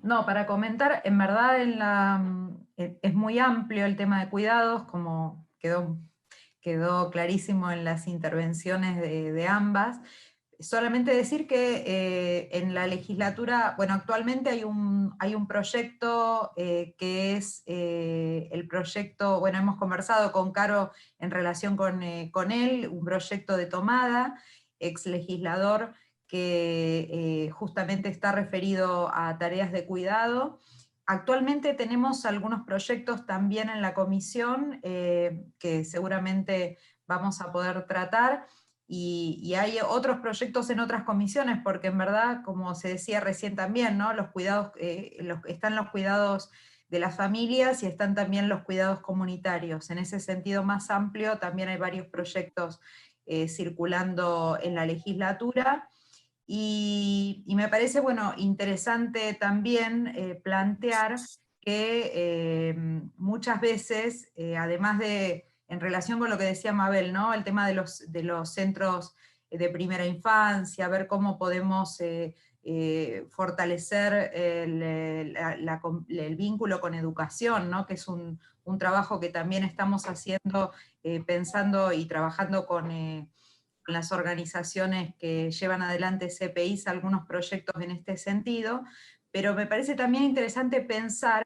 A: No, para comentar, en verdad es muy amplio el tema de cuidados, como quedó clarísimo en las intervenciones de ambas. Solamente decir que en la legislatura, bueno, actualmente hay un proyecto que es el proyecto, bueno, hemos conversado con Caro en relación con él, un proyecto de Tomada, ex legislador, que justamente está referido a tareas de cuidado. Actualmente tenemos algunos proyectos también en la comisión que seguramente vamos a poder tratar, y hay otros proyectos en otras comisiones, porque en verdad, como se decía recién también, ¿no? Los cuidados, están los cuidados de las familias y están también los cuidados comunitarios. En ese sentido más amplio también hay varios proyectos circulando en la legislatura. Y me parece, bueno, interesante también plantear que muchas veces, además de, en relación con lo que decía Mabel, ¿no? El tema de los centros de primera infancia, ver cómo podemos fortalecer el vínculo con educación, ¿no? Que es un trabajo que también estamos haciendo, pensando y trabajando con las organizaciones que llevan adelante CPIs, algunos proyectos en este sentido, pero me parece también interesante pensar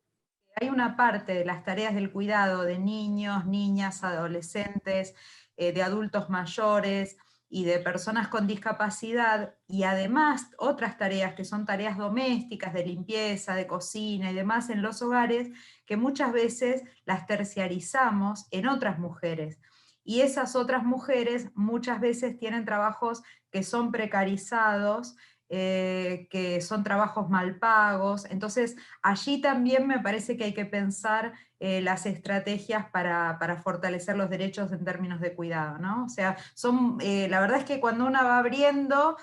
A: que hay una parte de las tareas del cuidado de niños, niñas, adolescentes, de adultos mayores, y de personas con discapacidad, y además otras tareas que son tareas domésticas, de limpieza, de cocina y demás en los hogares, que muchas veces las terciarizamos en otras mujeres. Y esas otras mujeres muchas veces tienen trabajos que son precarizados, que son trabajos mal pagos. Entonces, allí también me parece que hay que pensar las estrategias para fortalecer los derechos en términos de cuidado, ¿no? O sea, la verdad es que cuando uno va abriendo,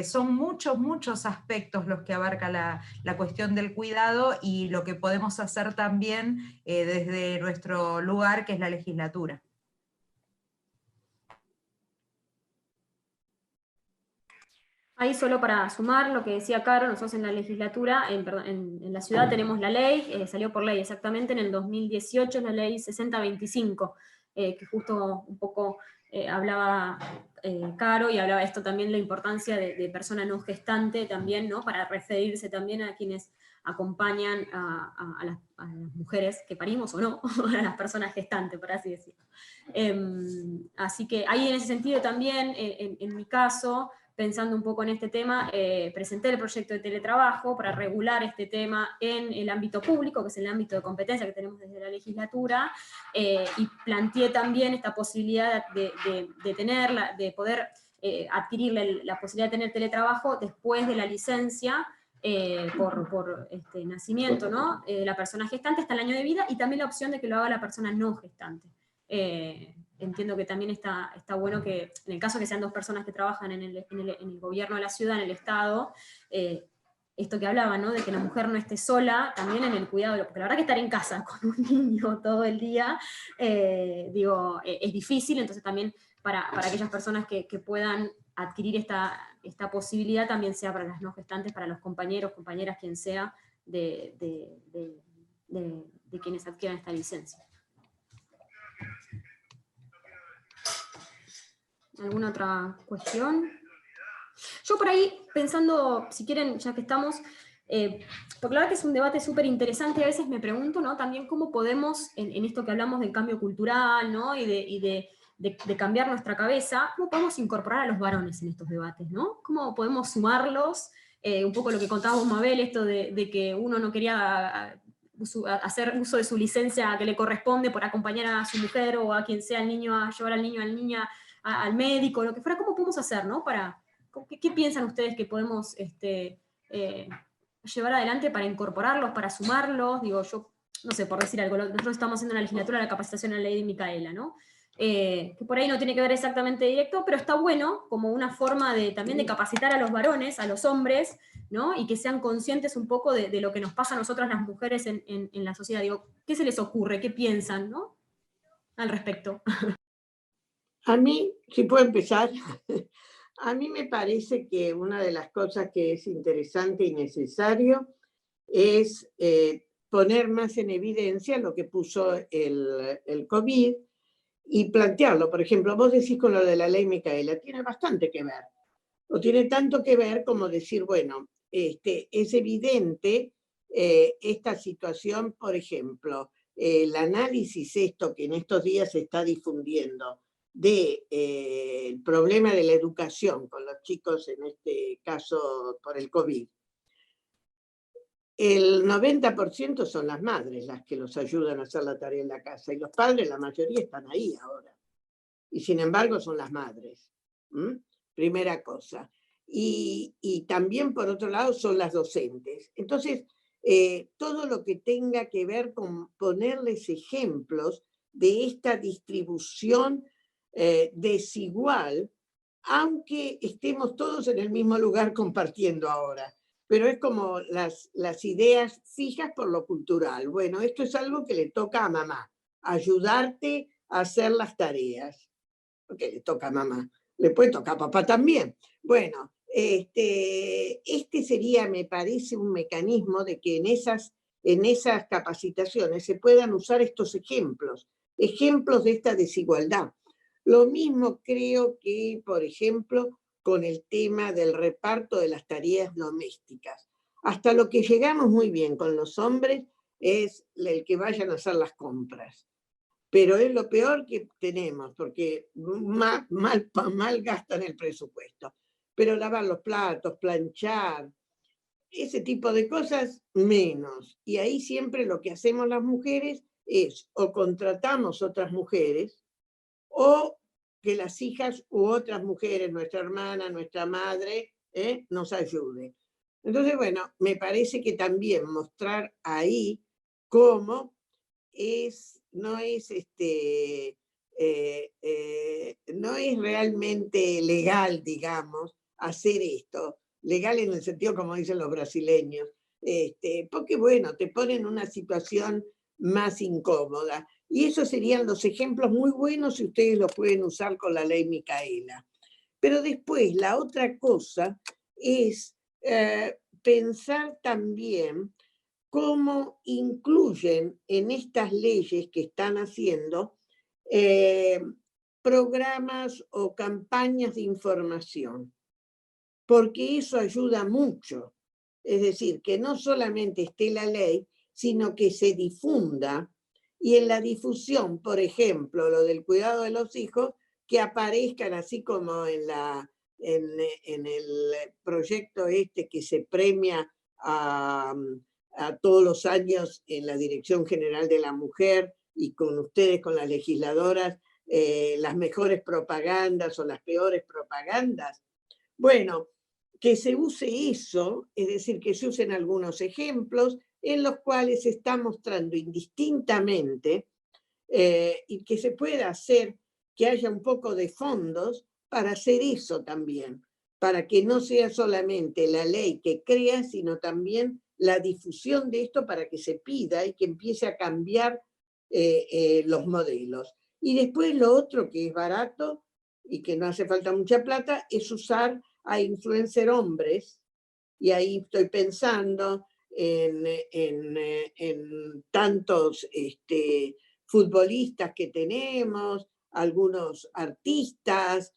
A: son muchos aspectos los que abarca la cuestión del cuidado y lo que podemos hacer también desde nuestro lugar, que es la legislatura.
B: Ahí solo para sumar lo que decía Caro, nosotros en la legislatura, en la ciudad tenemos la ley, salió por ley exactamente en el 2018, la ley 6025, que justo un poco hablaba Caro, y hablaba esto también, la importancia de persona no gestante también, ¿no? Para referirse también a quienes acompañan a las mujeres que parimos o no, a las personas gestantes, por así decirlo. Así que ahí en ese sentido también, en mi caso, pensando un poco en este tema, presenté el proyecto de teletrabajo para regular este tema en el ámbito público, que es el ámbito de competencia que tenemos desde la legislatura, y planteé también esta posibilidad de poder adquirir la posibilidad de tener teletrabajo después de la licencia por nacimiento, ¿no? La persona gestante hasta el año de vida, y también la opción de que lo haga la persona no gestante. Entiendo que también está bueno que, en el caso que sean dos personas que trabajan en el gobierno de la ciudad, en el Estado, esto que hablaba, ¿no? De que la mujer no esté sola, también en el cuidado, porque la verdad que estar en casa con un niño todo el día, es difícil. Entonces también para aquellas personas que puedan adquirir esta posibilidad, también sea para las no gestantes, para los compañeros, compañeras, quien sea, de quienes adquieran esta licencia. ¿Alguna otra cuestión? Yo por ahí, pensando, si quieren, ya que estamos, porque la verdad que es un debate súper interesante, a veces me pregunto, ¿no? También cómo podemos, en esto que hablamos del cambio cultural, ¿no? y de cambiar nuestra cabeza, cómo podemos incorporar a los varones en estos debates, ¿no? Cómo podemos sumarlos, un poco lo que contaba vos, Mabel, esto de que uno no quería hacer uso de su licencia que le corresponde por acompañar a su mujer o a quien sea el niño, a llevar al niño, a la niña, al médico, lo que fuera. ¿Cómo podemos hacer, ¿no? ¿Qué piensan ustedes que podemos llevar adelante para incorporarlos, para sumarlos? Digo, yo, no sé, por decir algo, nosotros estamos haciendo en la legislatura la capacitación en la ley de Micaela, ¿no? Que por ahí no tiene que ver exactamente directo, pero está bueno como una forma también de capacitar a los varones, a los hombres, ¿no? Y que sean conscientes un poco de lo que nos pasa a nosotras las mujeres en la sociedad. Digo, ¿qué se les ocurre? ¿Qué piensan, ¿no? Al respecto.
D: A mí, si puedo empezar, a mí me parece que una de las cosas que es interesante y necesario es poner más en evidencia lo que puso el COVID y plantearlo. Por ejemplo, vos decís con lo de la ley Micaela, tiene bastante que ver, o tiene tanto que ver como decir, bueno, es evidente esta situación, por ejemplo, el análisis esto que en estos días se está difundiendo del problema de la educación con los chicos, en este caso por el COVID. El 90% son las madres las que los ayudan a hacer la tarea en la casa, y los padres, la mayoría, están ahí ahora. Y sin embargo son las madres. Primera cosa. Y también, por otro lado, son las docentes. Entonces, todo lo que tenga que ver con ponerles ejemplos de esta distribución desigual, aunque estemos todos en el mismo lugar compartiendo ahora. Pero es como las ideas fijas por lo cultural. Bueno, esto es algo que le toca a mamá, ayudarte a hacer las tareas. Porque le toca a mamá, le puede tocar a papá también. Bueno, este sería, me parece, un mecanismo de que en esas capacitaciones se puedan usar estos ejemplos de esta desigualdad. Lo mismo creo que, por ejemplo, con el tema del reparto de las tareas domésticas. Hasta lo que llegamos muy bien con los hombres es el que vayan a hacer las compras. pero es lo peor que tenemos, porque mal gastan el presupuesto. Pero lavar los platos, planchar, ese tipo de cosas, menos. Y ahí siempre lo que hacemos las mujeres es o contratamos otras mujeres o que las hijas u otras mujeres, nuestra hermana, nuestra madre, nos ayuden. Entonces, bueno, me parece que también mostrar ahí cómo no es no es realmente legal, digamos, hacer esto. Legal en el sentido, como dicen los brasileños, porque bueno, te ponen en una situación más incómoda. Y esos serían los ejemplos muy buenos y ustedes los pueden usar con la ley Micaela. Pero después, la otra cosa es pensar también cómo incluyen en estas leyes que están haciendo programas o campañas de información, porque eso ayuda mucho. Es decir, que no solamente esté la ley, sino que se difunda, y en la difusión, por ejemplo, lo del cuidado de los hijos, que aparezcan así como en el proyecto que se premia a todos los años en la Dirección General de la Mujer y con ustedes, con las legisladoras, las mejores propagandas o las peores propagandas. Bueno, que se use eso, es decir, que se usen algunos ejemplos en los cuales se está mostrando indistintamente y que se pueda hacer que haya un poco de fondos para hacer eso también, para que no sea solamente la ley que crea, sino también la difusión de esto para que se pida y que empiece a cambiar los modelos. Y después lo otro que es barato y que no hace falta mucha plata es usar a influencer hombres, y ahí estoy pensando en tantos futbolistas que tenemos, algunos artistas,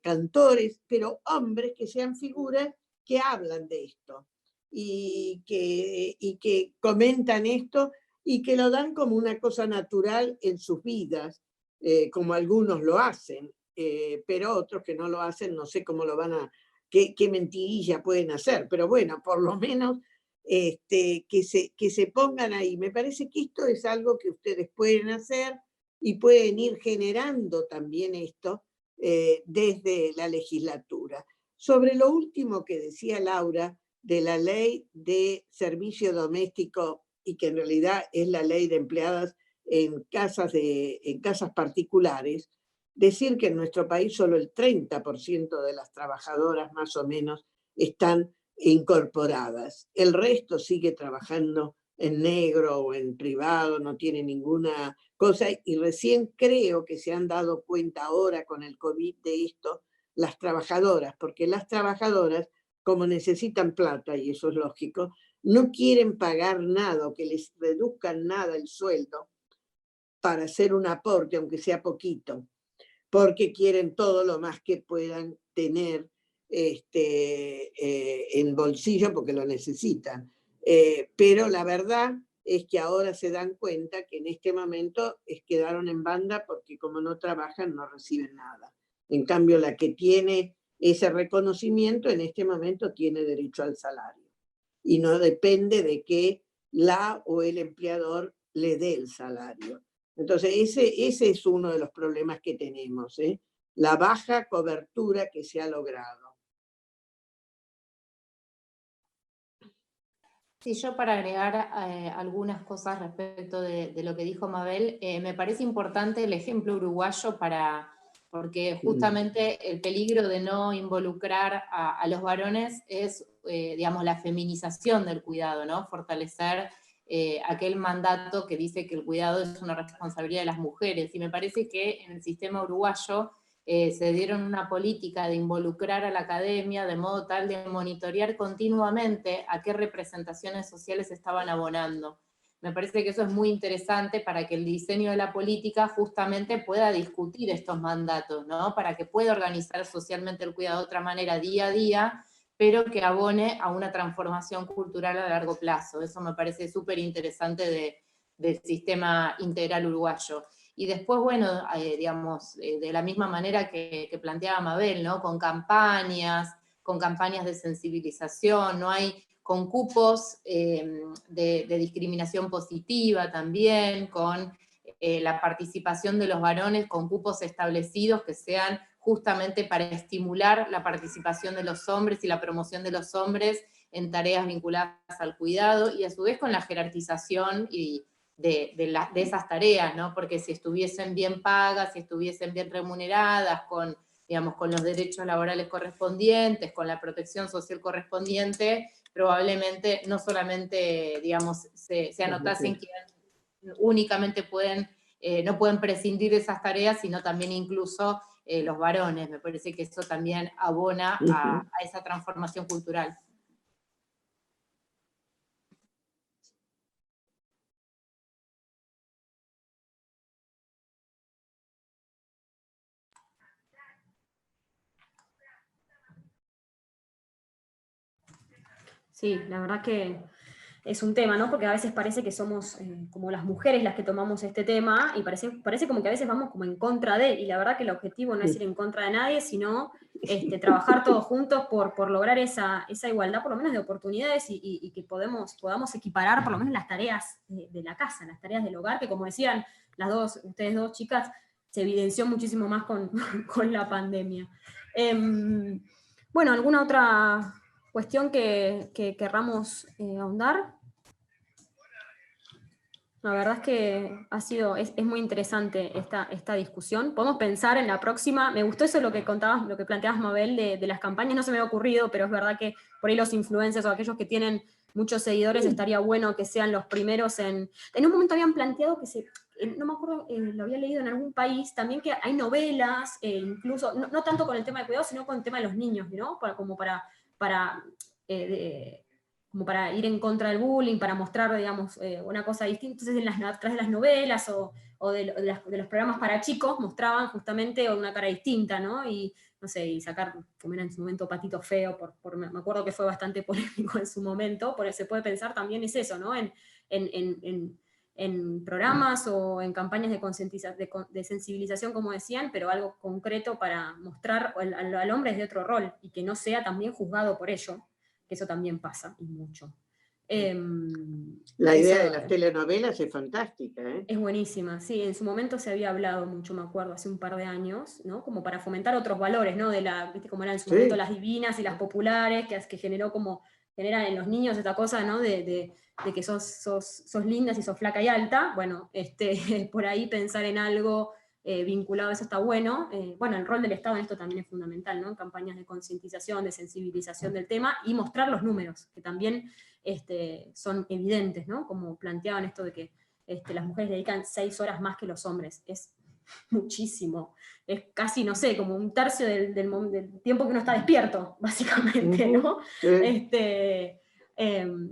D: cantores, pero hombres que sean figuras que hablan de esto y que comentan esto y que lo dan como una cosa natural en sus vidas, como algunos lo hacen, pero otros que no lo hacen, no sé cómo lo van a, qué mentirilla pueden hacer, pero bueno, por lo menos que se pongan ahí. Me parece que esto es algo que ustedes pueden hacer y pueden ir generando también esto desde la legislatura. Sobre lo último que decía Laura de la ley de servicio doméstico y que en realidad es la ley de empleadas en casas particulares, decir que en nuestro país solo el 30% de las trabajadoras más o menos están incorporadas. El resto sigue trabajando en negro o en privado, no tiene ninguna cosa, y recién creo que se han dado cuenta ahora con el COVID de esto, las trabajadoras, porque las trabajadoras, como necesitan plata, y eso es lógico, no quieren pagar nada o que les reduzcan nada el sueldo para hacer un aporte, aunque sea poquito, porque quieren todo lo más que puedan tener en bolsillo porque lo necesitan. Pero la verdad es que ahora se dan cuenta que en este momento quedaron en banda porque como no trabajan no reciben nada. En cambio, la que tiene ese reconocimiento en este momento tiene derecho al salario y no depende de que la o el empleador le dé el salario. Entonces, ese es uno de los problemas que tenemos, la baja cobertura que se ha logrado.
C: Sí, yo para agregar algunas cosas respecto de lo que dijo Mabel, me parece importante el ejemplo uruguayo porque justamente el peligro de no involucrar a los varones es, digamos, la feminización del cuidado, ¿no? Fortalecer aquel mandato que dice que el cuidado es una responsabilidad de las mujeres. Y me parece que en el sistema uruguayo se dieron una política de involucrar a la academia de modo tal de monitorear continuamente a qué representaciones sociales estaban abonando. Me parece que eso es muy interesante para que el diseño de la política justamente pueda discutir estos mandatos, ¿no? Para que pueda organizar socialmente el cuidado de otra manera día a día, pero que abone a una transformación cultural a largo plazo. Eso me parece súper interesante del sistema integral uruguayo. Y después, bueno, digamos, de la misma manera que planteaba Mabel, ¿no? Con campañas de sensibilización, no hay con cupos de discriminación positiva también, con la participación de los varones con cupos establecidos que sean justamente para estimular la participación de los hombres y la promoción de los hombres en tareas vinculadas al cuidado, y a su vez con la jerarquización de esas tareas, ¿no? Porque si estuviesen bien pagas, si estuviesen bien remuneradas, digamos, con los derechos laborales correspondientes, con la protección social correspondiente, probablemente no solamente, digamos, se anotasen que únicamente no pueden prescindir de esas tareas, sino también incluso los varones. Me parece que eso también abona a esa transformación cultural.
B: Sí, la verdad que es un tema, ¿no? Porque a veces parece que somos como las mujeres las que tomamos este tema, y parece como que a veces vamos como en contra de, y la verdad que el objetivo no es ir en contra de nadie, sino trabajar todos juntos por lograr esa igualdad, por lo menos de oportunidades, y que podamos equiparar por lo menos las tareas de la casa, las tareas del hogar, que como decían ustedes dos chicas, se evidenció muchísimo más con la pandemia. Bueno, ¿alguna otra cuestión que querramos ahondar? La verdad es que es muy interesante esta discusión. Podemos pensar en la próxima. Me gustó eso lo que planteabas, Mabel, de las campañas. No se me había ocurrido, pero es verdad que por ahí los influencers o aquellos que tienen muchos seguidores, estaría bueno que sean los primeros en un momento habían planteado que no me acuerdo, lo había leído en algún país, también que hay novelas, incluso, no tanto con el tema de cuidado, sino con el tema de los niños, ¿no? Como para ir en contra del bullying, para mostrar, digamos, una cosa distinta. Entonces, a través de las novelas o de los programas para chicos, mostraban justamente una cara distinta, ¿no? Y, no sé, y sacar, como era en su momento Patito Feo, me acuerdo que fue bastante polémico en su momento, porque se puede pensar también es eso, ¿no? En programas o en campañas de sensibilización, como decían, pero algo concreto para mostrar al hombre desde otro rol, y que no sea también juzgado por ello, que eso también pasa, y mucho.
D: La idea de las telenovelas es fantástica, ¿eh?
B: Es buenísima, sí, en su momento se había hablado mucho, me acuerdo, hace un par de años, ¿no? Como para fomentar otros valores, ¿no? ¿Viste cómo eran en su momento las divinas y las populares, que genera en los niños esta cosa, ¿no? De que sos lindas y sos flaca y alta. Bueno, por ahí pensar en algo vinculado a eso está bueno. Bueno, el rol del Estado en esto también es fundamental, ¿no? En campañas de concientización, de sensibilización del tema, y mostrar los números, que también son evidentes, ¿no? Como planteaban esto de que las mujeres dedican 6 horas más que los hombres. Es muchísimo. Es casi, no sé, como un tercio del tiempo que uno está despierto, básicamente, ¿no?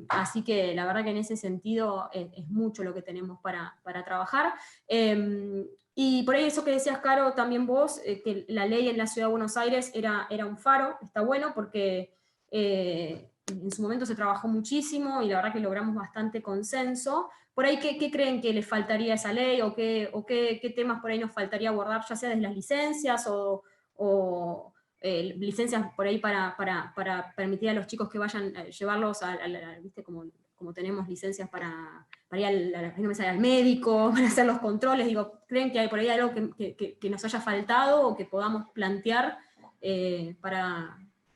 B: Así que la verdad que en ese sentido es mucho lo que tenemos para trabajar. Y por ahí eso que decías, Caro, también vos, que la ley en la Ciudad de Buenos Aires era un faro, está bueno porque en su momento se trabajó muchísimo y la verdad que logramos bastante consenso. Por ahí, ¿qué creen que les faltaría a esa ley, o qué temas por ahí nos faltaría abordar, ya sea desde las licencias o licencias por ahí para permitir a los chicos que vayan, llevarlos ¿viste? Como tenemos licencias para ir al médico, para hacer los controles? Digo, ¿creen que hay por ahí algo que nos haya faltado o que podamos plantear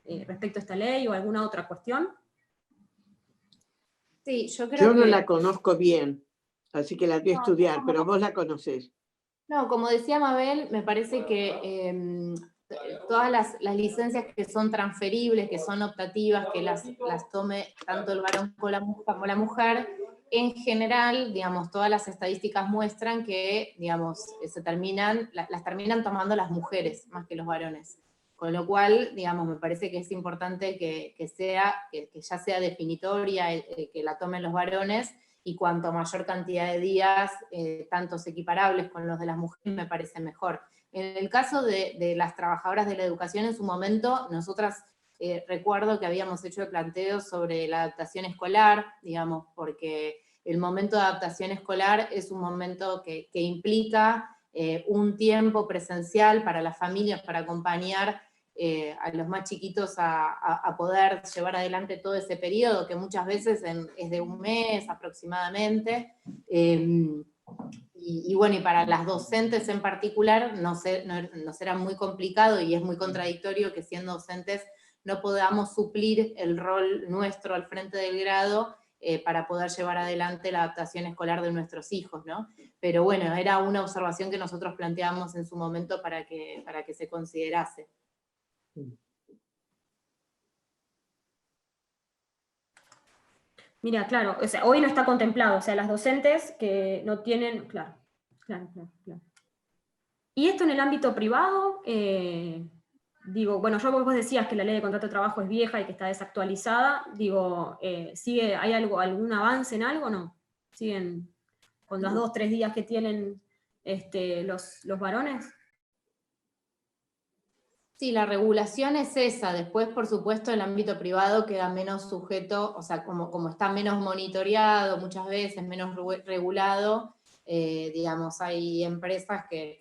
B: respecto a esta ley o alguna otra cuestión?
C: Sí, yo
D: no la conozco bien, así que la voy a estudiar, pero vos la conocés.
C: No, como decía Mabel, me parece que todas las licencias que son transferibles, que son optativas, que las tome tanto el varón como la mujer, en general, digamos, todas las estadísticas muestran que, digamos, las terminan tomando las mujeres más que los varones. Con lo cual, digamos, me parece que es importante que ya sea definitoria, que la tomen los varones, y cuanto mayor cantidad de días, tantos equiparables con los de las mujeres, me parece mejor. En el caso de las trabajadoras de la educación, en su momento, nosotras recuerdo que habíamos hecho planteos sobre la adaptación escolar, digamos, porque el momento de adaptación escolar es un momento que implica un tiempo presencial para las familias, para acompañar a los más chiquitos a poder llevar adelante todo ese periodo, que muchas veces es de un mes aproximadamente, y bueno, y para las docentes en particular no será muy complicado, y es muy contradictorio que siendo docentes no podamos suplir el rol nuestro al frente del grado para poder llevar adelante la adaptación escolar de nuestros hijos, ¿no? Pero bueno, era una observación que nosotros planteamos en su momento para que se considerase.
B: Mira, claro, o sea, hoy no está contemplado, o sea, las docentes que no tienen, claro. Y esto en el ámbito privado, digo, bueno, vos decías que la ley de contrato de trabajo es vieja y que está desactualizada, digo, ¿hay algún avance en algo o no? ¿Siguen con los 2 o 3 días que tienen los varones?
C: Sí, la regulación es esa. Después, por supuesto, el ámbito privado queda menos sujeto, o sea, como está menos monitoreado, muchas veces menos regulado, digamos, hay empresas que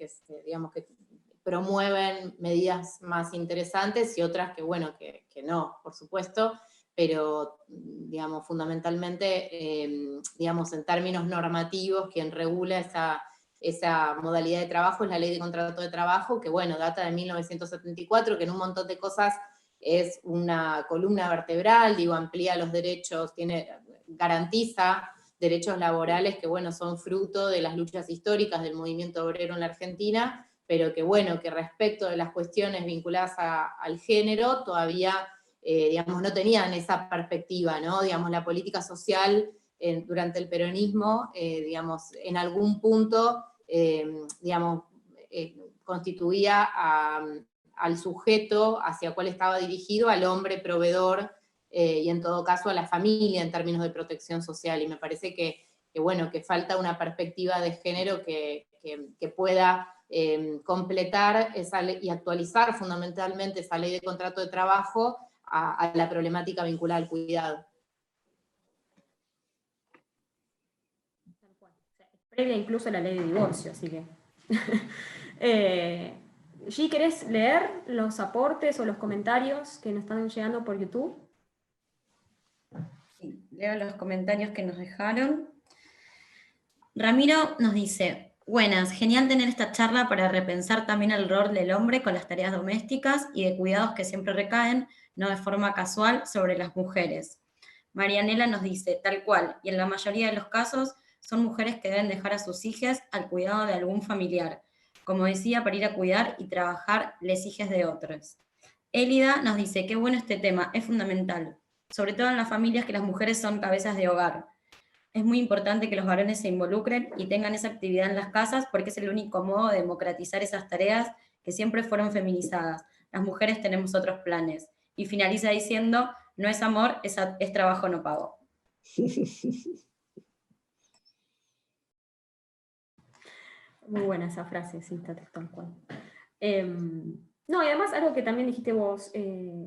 C: promueven medidas más interesantes y otras que, bueno, que no, por supuesto, pero, digamos, fundamentalmente, digamos, en términos normativos, quien regula esa modalidad de trabajo es la Ley de Contrato de Trabajo, que bueno, data de 1974, que en un montón de cosas es una columna vertebral, digo, amplía los derechos, garantiza derechos laborales que bueno, son fruto de las luchas históricas del movimiento obrero en la Argentina, pero que bueno, que respecto de las cuestiones vinculadas al género, todavía, digamos, no tenían esa perspectiva, ¿no? Digamos, la política social durante el peronismo, digamos, en algún punto, digamos, constituía al sujeto hacia cual estaba dirigido, al hombre proveedor, y en todo caso a la familia en términos de protección social, y me parece que bueno, que falta una perspectiva de género que pueda completar esa ley y actualizar fundamentalmente esa ley de contrato de trabajo a la problemática vinculada al cuidado.
B: Previa incluso a la ley de divorcio, así que... G, ¿querés leer los aportes o los comentarios que nos están llegando por YouTube?
E: Sí, leo los comentarios que nos dejaron. Ramiro nos dice: buenas, genial tener esta charla para repensar también el rol del hombre con las tareas domésticas y de cuidados que siempre recaen, no de forma casual, sobre las mujeres. Marianela nos dice: tal cual, y en la mayoría de los casos son mujeres que deben dejar a sus hijas al cuidado de algún familiar, como decía, para ir a cuidar y trabajar les hijes de otros. Élida nos dice: qué bueno este tema, es fundamental, sobre todo en las familias que las mujeres son cabezas de hogar. Es muy importante que los varones se involucren y tengan esa actividad en las casas porque es el único modo de democratizar esas tareas que siempre fueron feminizadas. Las mujeres tenemos otros planes. Y finaliza diciendo: no es amor, es trabajo no pago.
B: Muy buena esa frase, sí, está tal cual. No, y además algo que también dijiste vos,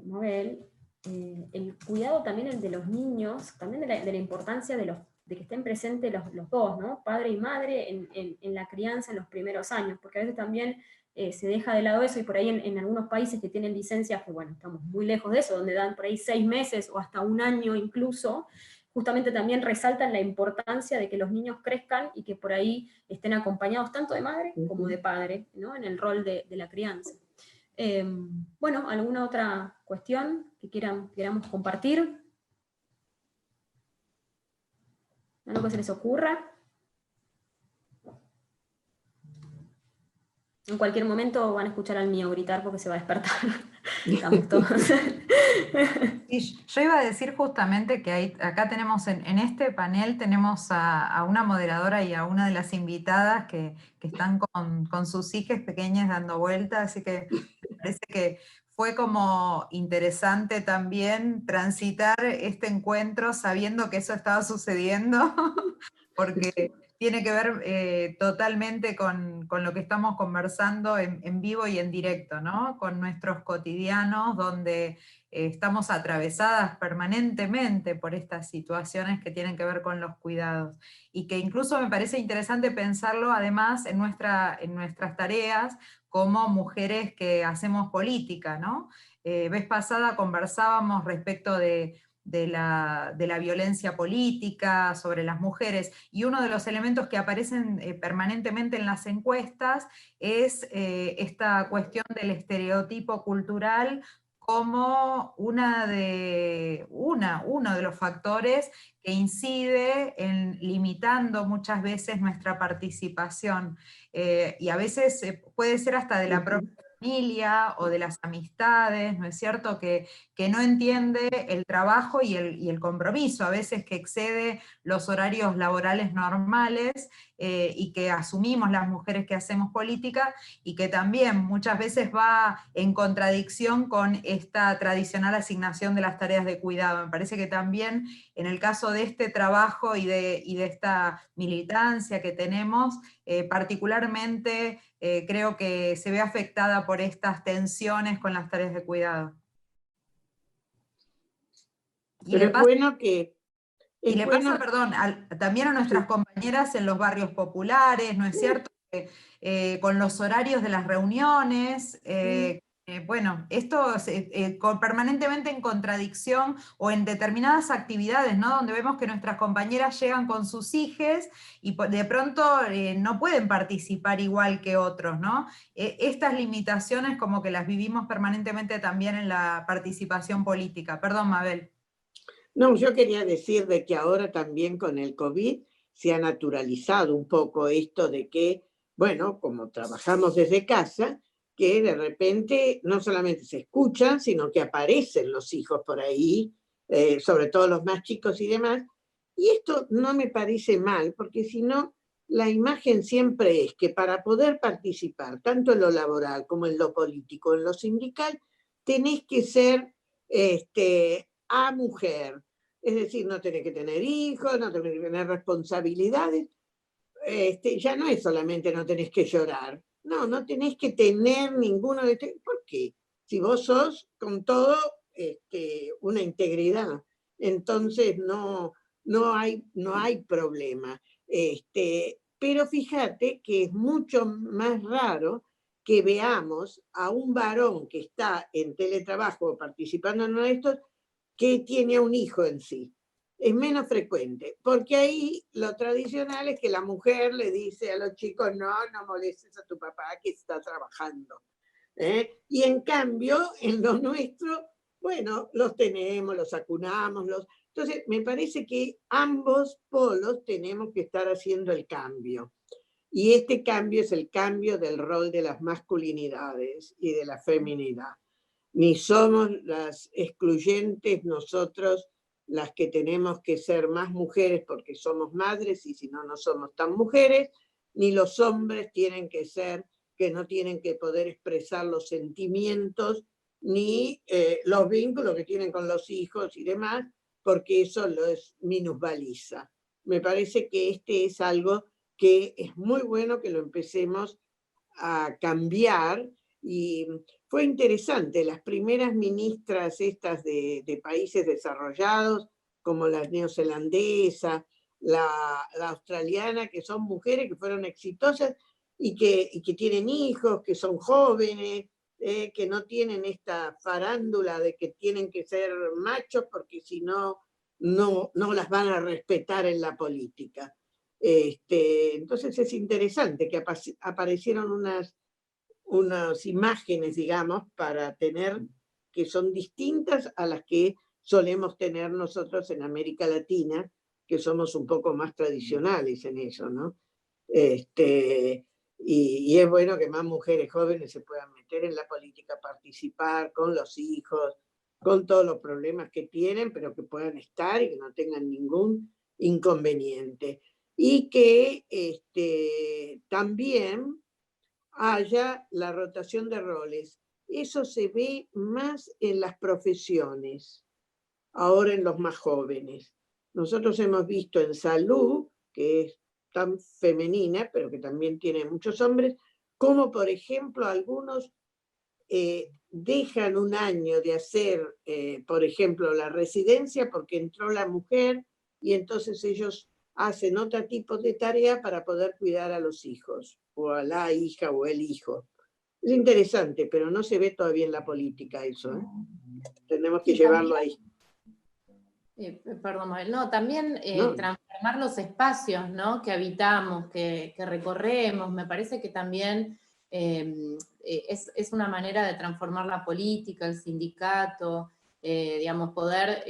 B: Mabel, el cuidado también el de los niños, también de la importancia de que estén presentes los dos, ¿no? Padre y madre en la crianza en los primeros años, porque a veces también se deja de lado eso, y por ahí en algunos países que tienen licencias, que bueno, estamos muy lejos de eso, donde dan por ahí 6 meses o hasta 1 año incluso, justamente también resaltan la importancia de que los niños crezcan y que por ahí estén acompañados tanto de madre como de padre, ¿no? En el rol de la crianza. Bueno, ¿alguna otra cuestión que queramos compartir? ¿Algo que se les ocurra? En cualquier momento van a escuchar al mío gritar porque se va a despertar. Estamos todos.
A: Y yo iba a decir justamente que acá tenemos, en este panel tenemos a una moderadora y a una de las invitadas que están con sus hijas pequeñas dando vueltas, así que me parece que fue como interesante también transitar este encuentro sabiendo que eso estaba sucediendo, porque tiene que ver totalmente con lo que estamos conversando en vivo y en directo, ¿no? Con nuestros cotidianos, donde estamos atravesadas permanentemente por estas situaciones que tienen que ver con los cuidados. Y que incluso me parece interesante pensarlo además en nuestras tareas como mujeres que hacemos política, ¿no? Vez pasada conversábamos respecto de la violencia política sobre las mujeres, y uno de los elementos que aparecen permanentemente en las encuestas es esta cuestión del estereotipo cultural como uno de los factores que incide en limitando muchas veces nuestra participación, y a veces puede ser hasta de la propia familia o de las amistades, ¿no es cierto?, que no entiende el trabajo y el compromiso, a veces que excede los horarios laborales normales, y que asumimos las mujeres que hacemos política, y que también muchas veces va en contradicción con esta tradicional asignación de las tareas de cuidado. Me parece que también en el caso de este trabajo y de esta militancia que tenemos, particularmente creo que se ve afectada por estas tensiones con las tareas de cuidado.
D: Pero es bueno que...
A: Y le pasa, perdón, también a nuestras compañeras en los barrios populares, ¿no es cierto? Con los horarios de las reuniones, bueno, esto permanentemente en contradicción o en determinadas actividades, ¿no? Donde vemos que nuestras compañeras llegan con sus hijes y de pronto no pueden participar igual que otros, ¿no? Estas limitaciones como que las vivimos permanentemente también en la participación política. Perdón, Mabel.
D: No, yo quería decir de que ahora también con el COVID se ha naturalizado un poco esto de que, bueno, como trabajamos desde casa, que de repente no solamente se escuchan, sino que aparecen los hijos por ahí, sobre todo los más chicos y demás. Y esto no me parece mal, porque si no, la imagen siempre es que para poder participar, tanto en lo laboral como en lo político, en lo sindical, tenés que ser a mujer. Es decir, no tenés que tener hijos, no tenés que tener responsabilidades. Ya no es solamente no tenés que llorar. No, no tenés que tener ninguno de estos. ¿Por qué? Si vos sos con todo una integridad, entonces no hay problema. Pero fíjate que es mucho más raro que veamos a un varón que está en teletrabajo participando en estos que tiene un hijo en sí. Es menos frecuente, porque ahí lo tradicional es que la mujer le dice a los chicos, no molestes a tu papá que está trabajando. Y en cambio, en lo nuestro, bueno, los tenemos, los acunamos, Entonces, me parece que ambos polos tenemos que estar haciendo el cambio. Y este cambio es el cambio del rol de las masculinidades y de la feminidad. Ni somos las excluyentes nosotros las que tenemos que ser más mujeres porque somos madres y si no, no somos tan mujeres, ni los hombres tienen que ser, que no tienen que poder expresar los sentimientos, ni los vínculos que tienen con los hijos y demás, porque eso los minusvaliza. Me parece que es algo que es muy bueno que lo empecemos a cambiar. Y fue interesante, las primeras ministras estas de países desarrollados, como la neozelandesa, la australiana, que son mujeres que fueron exitosas y que tienen hijos, que son jóvenes, que no tienen esta farándula de que tienen que ser machos porque si no, no las van a respetar en la política. Entonces es interesante que aparecieron unas imágenes, digamos, para tener que son distintas a las que solemos tener nosotros en América Latina, que somos un poco más tradicionales en eso, ¿no? Y es bueno que más mujeres jóvenes se puedan meter en la política, participar con los hijos, con todos los problemas que tienen, pero que puedan estar y que no tengan ningún inconveniente. Y que también haya la rotación de roles. Eso se ve más en las profesiones, ahora en los más jóvenes. Nosotros hemos visto en salud, que es tan femenina, pero que también tiene muchos hombres, como por ejemplo algunos dejan un año de hacer, por ejemplo, la residencia porque entró la mujer y entonces ellos hacen otro tipo de tarea para poder cuidar a los hijos, o a la hija o el hijo. Es interesante, pero no se ve todavía en la política eso, ¿eh? Tenemos que llevarlo ahí.
C: Perdón, Mabel, no, también
D: No.
C: transformar los espacios, ¿no?, que habitamos, que recorremos, me parece que también es una manera de transformar la política, el sindicato, digamos, poder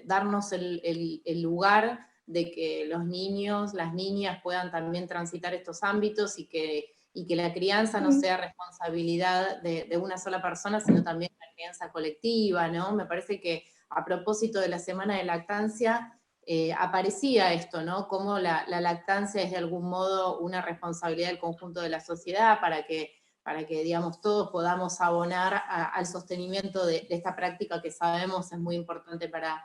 C: darnos el lugar de que los niños, las niñas puedan también transitar estos ámbitos y que la crianza no sea responsabilidad de una sola persona, sino también la crianza colectiva, ¿no? Me parece que a propósito de la Semana de Lactancia, aparecía esto, ¿no? Cómo la lactancia es de algún modo una responsabilidad del conjunto de la sociedad para que digamos, todos podamos abonar al sostenimiento de esta práctica que sabemos es muy importante para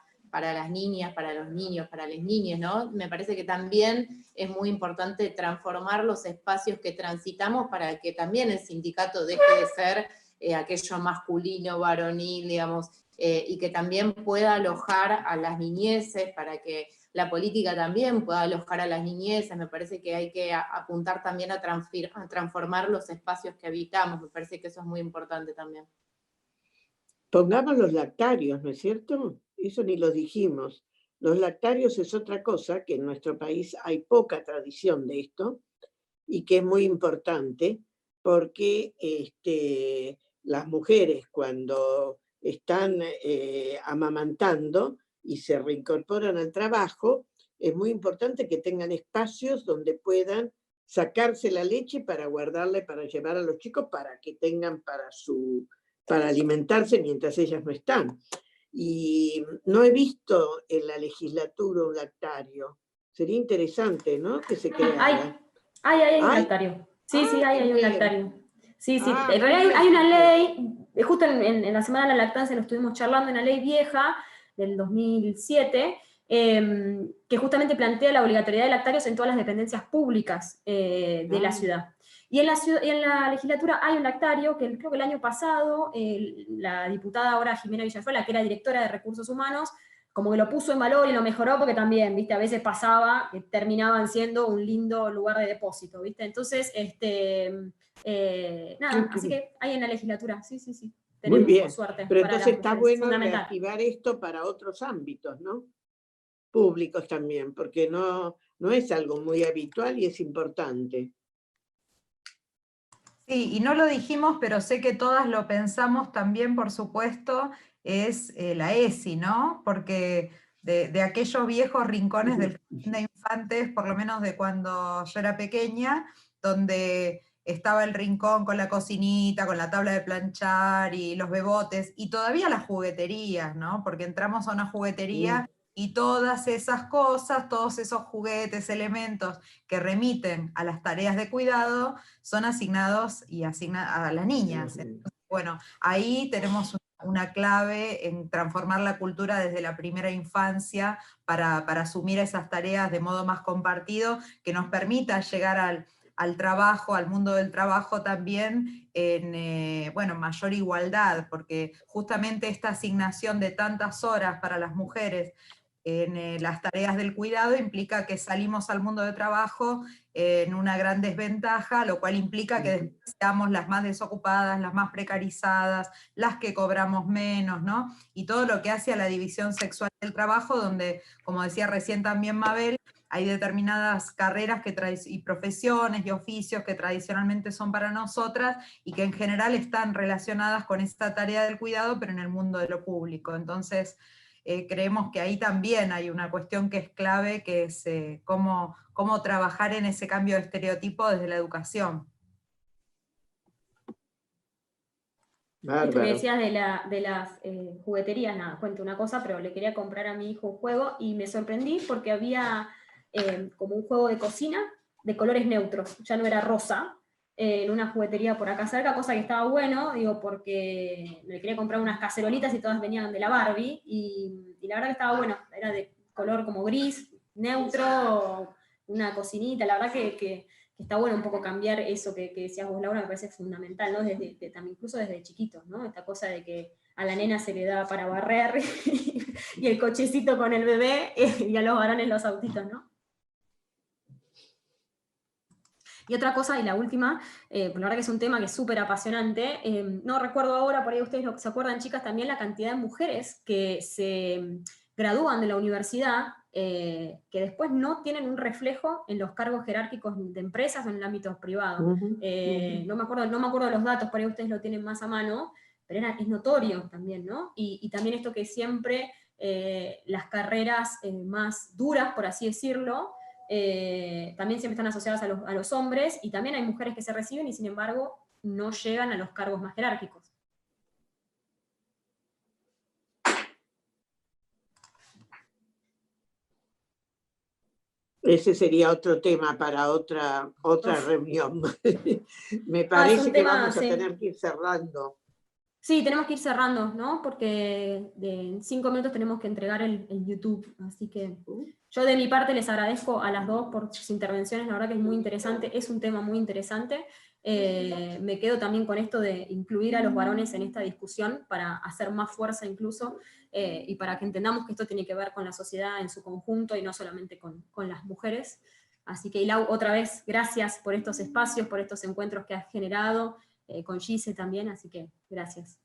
C: las niñas, para los niños, para las niñas, ¿no? Me parece que también es muy importante transformar los espacios que transitamos para que también el sindicato deje de ser aquello masculino, varonil, digamos, y que también pueda alojar a las niñeces, para que la política también pueda alojar a las niñeces. Me parece que hay que apuntar también a transformar los espacios que habitamos, me parece que eso es muy importante también.
D: Pongamos los lactarios, ¿no es cierto? Eso ni lo dijimos. Los lactarios es otra cosa, que en nuestro país hay poca tradición de esto, y que es muy importante, porque las mujeres cuando están amamantando y se reincorporan al trabajo, es muy importante que tengan espacios donde puedan sacarse la leche para guardarla, para llevar a los chicos, para que tengan para alimentarse mientras ellas no están. Y no he visto en la legislatura un lactario. Sería interesante, ¿no?, que se creara.
B: Hay un lactario. Sí, hay un lactario. Sí. En realidad hay una ley, justo en la Semana de la Lactancia lo estuvimos charlando, una ley vieja del 2007, que justamente plantea la obligatoriedad de lactarios en todas las dependencias públicas de la ciudad. Y en la legislatura hay un lactario que creo que el año pasado, la diputada ahora Jimena Villafuela, que era directora de Recursos Humanos, como que lo puso en valor y lo mejoró, porque también, ¿viste? A veces pasaba que terminaban siendo un lindo lugar de depósito, ¿viste? Entonces, nada, así que hay en la legislatura, sí. Tenemos,
D: muy bien,
B: por suerte,
D: pero
B: para
D: entonces
B: las
D: está
B: mujeres,
D: bueno
B: fundamental.
D: reactivar esto para otros ámbitos, ¿no? Públicos también, porque no es algo muy habitual y es importante.
A: Sí, y no lo dijimos, pero sé que todas lo pensamos también, por supuesto, es la ESI, ¿no? Porque de aquellos viejos rincones del jardín de infantes, por lo menos de cuando yo era pequeña, donde estaba el rincón con la cocinita, con la tabla de planchar y los bebotes, y todavía las jugueterías, ¿no? Porque entramos a una juguetería y todas esas cosas, todos esos juguetes, elementos que remiten a las tareas de cuidado, son asignados a las niñas. Entonces, bueno, ahí tenemos una clave en transformar la cultura desde la primera infancia para asumir esas tareas de modo más compartido, que nos permita llegar al trabajo, al mundo del trabajo también en mayor igualdad, porque justamente esta asignación de tantas horas para las mujeres en las tareas del cuidado implica que salimos al mundo de trabajo en una gran desventaja, lo cual implica que después seamos las más desocupadas, las más precarizadas, las que cobramos menos, ¿no? Y todo lo que hace a la división sexual del trabajo, donde, como decía recién también Mabel, hay determinadas carreras y profesiones y oficios que tradicionalmente son para nosotras y que en general están relacionadas con esta tarea del cuidado, pero en el mundo de lo público. Entonces, creemos que ahí también hay una cuestión que es clave, que es cómo trabajar en ese cambio de estereotipo desde la educación.
B: Esto que decías de las jugueterías, nada, cuento una cosa, pero le quería comprar a mi hijo un juego y me sorprendí porque había como un juego de cocina de colores neutros, ya no era rosa, en una juguetería por acá cerca, cosa que estaba bueno, digo, porque me quería comprar unas cacerolitas y todas venían de la Barbie, y la verdad que estaba bueno, era de color como gris, neutro, una cocinita, la verdad que está bueno un poco cambiar eso que decías vos, Laura, me parece fundamental, ¿no? También incluso desde chiquitos, ¿no? Esta cosa de que a la nena se le da para barrer y el cochecito con el bebé y a los varones los autitos, ¿no? Y otra cosa, y la última, la verdad que es un tema que es súper apasionante, no recuerdo ahora, por ahí ustedes se acuerdan, chicas, también la cantidad de mujeres que se gradúan de la universidad, que después no tienen un reflejo en los cargos jerárquicos de empresas o en el ámbito privado. No me acuerdo de los datos, por ahí ustedes lo tienen más a mano, pero es notorio también, ¿no? Y también esto que siempre las carreras más duras, por así decirlo, también siempre están asociadas a los hombres, y también hay mujeres que se reciben y sin embargo no llegan a los cargos más jerárquicos.
D: Ese sería otro tema para otra reunión. Me parece que vamos a tener que ir cerrando.
B: Sí, tenemos que ir cerrando, ¿no? Porque en 5 minutos tenemos que entregar el YouTube, así que yo de mi parte les agradezco a las dos por sus intervenciones, la verdad que es muy interesante, es un tema muy interesante. Me quedo también con esto de incluir a los varones en esta discusión para hacer más fuerza incluso, y para que entendamos que esto tiene que ver con la sociedad en su conjunto y no solamente con las mujeres. Así que, Ilau, otra vez, gracias por estos espacios, por estos encuentros que has generado, con Gise también, así que gracias.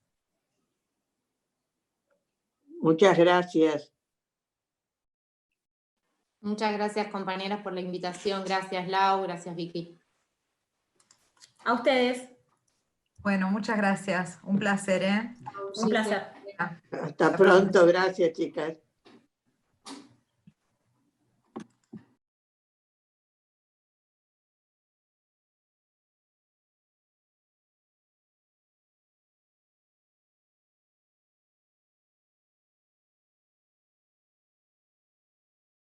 D: Muchas gracias.
C: Muchas gracias, compañeras, por la invitación. Gracias, Lau, gracias, Vicky.
B: A ustedes.
A: Bueno, muchas gracias. Un placer, ¿eh?
B: Un placer.
D: Hasta pronto. Gracias, chicas.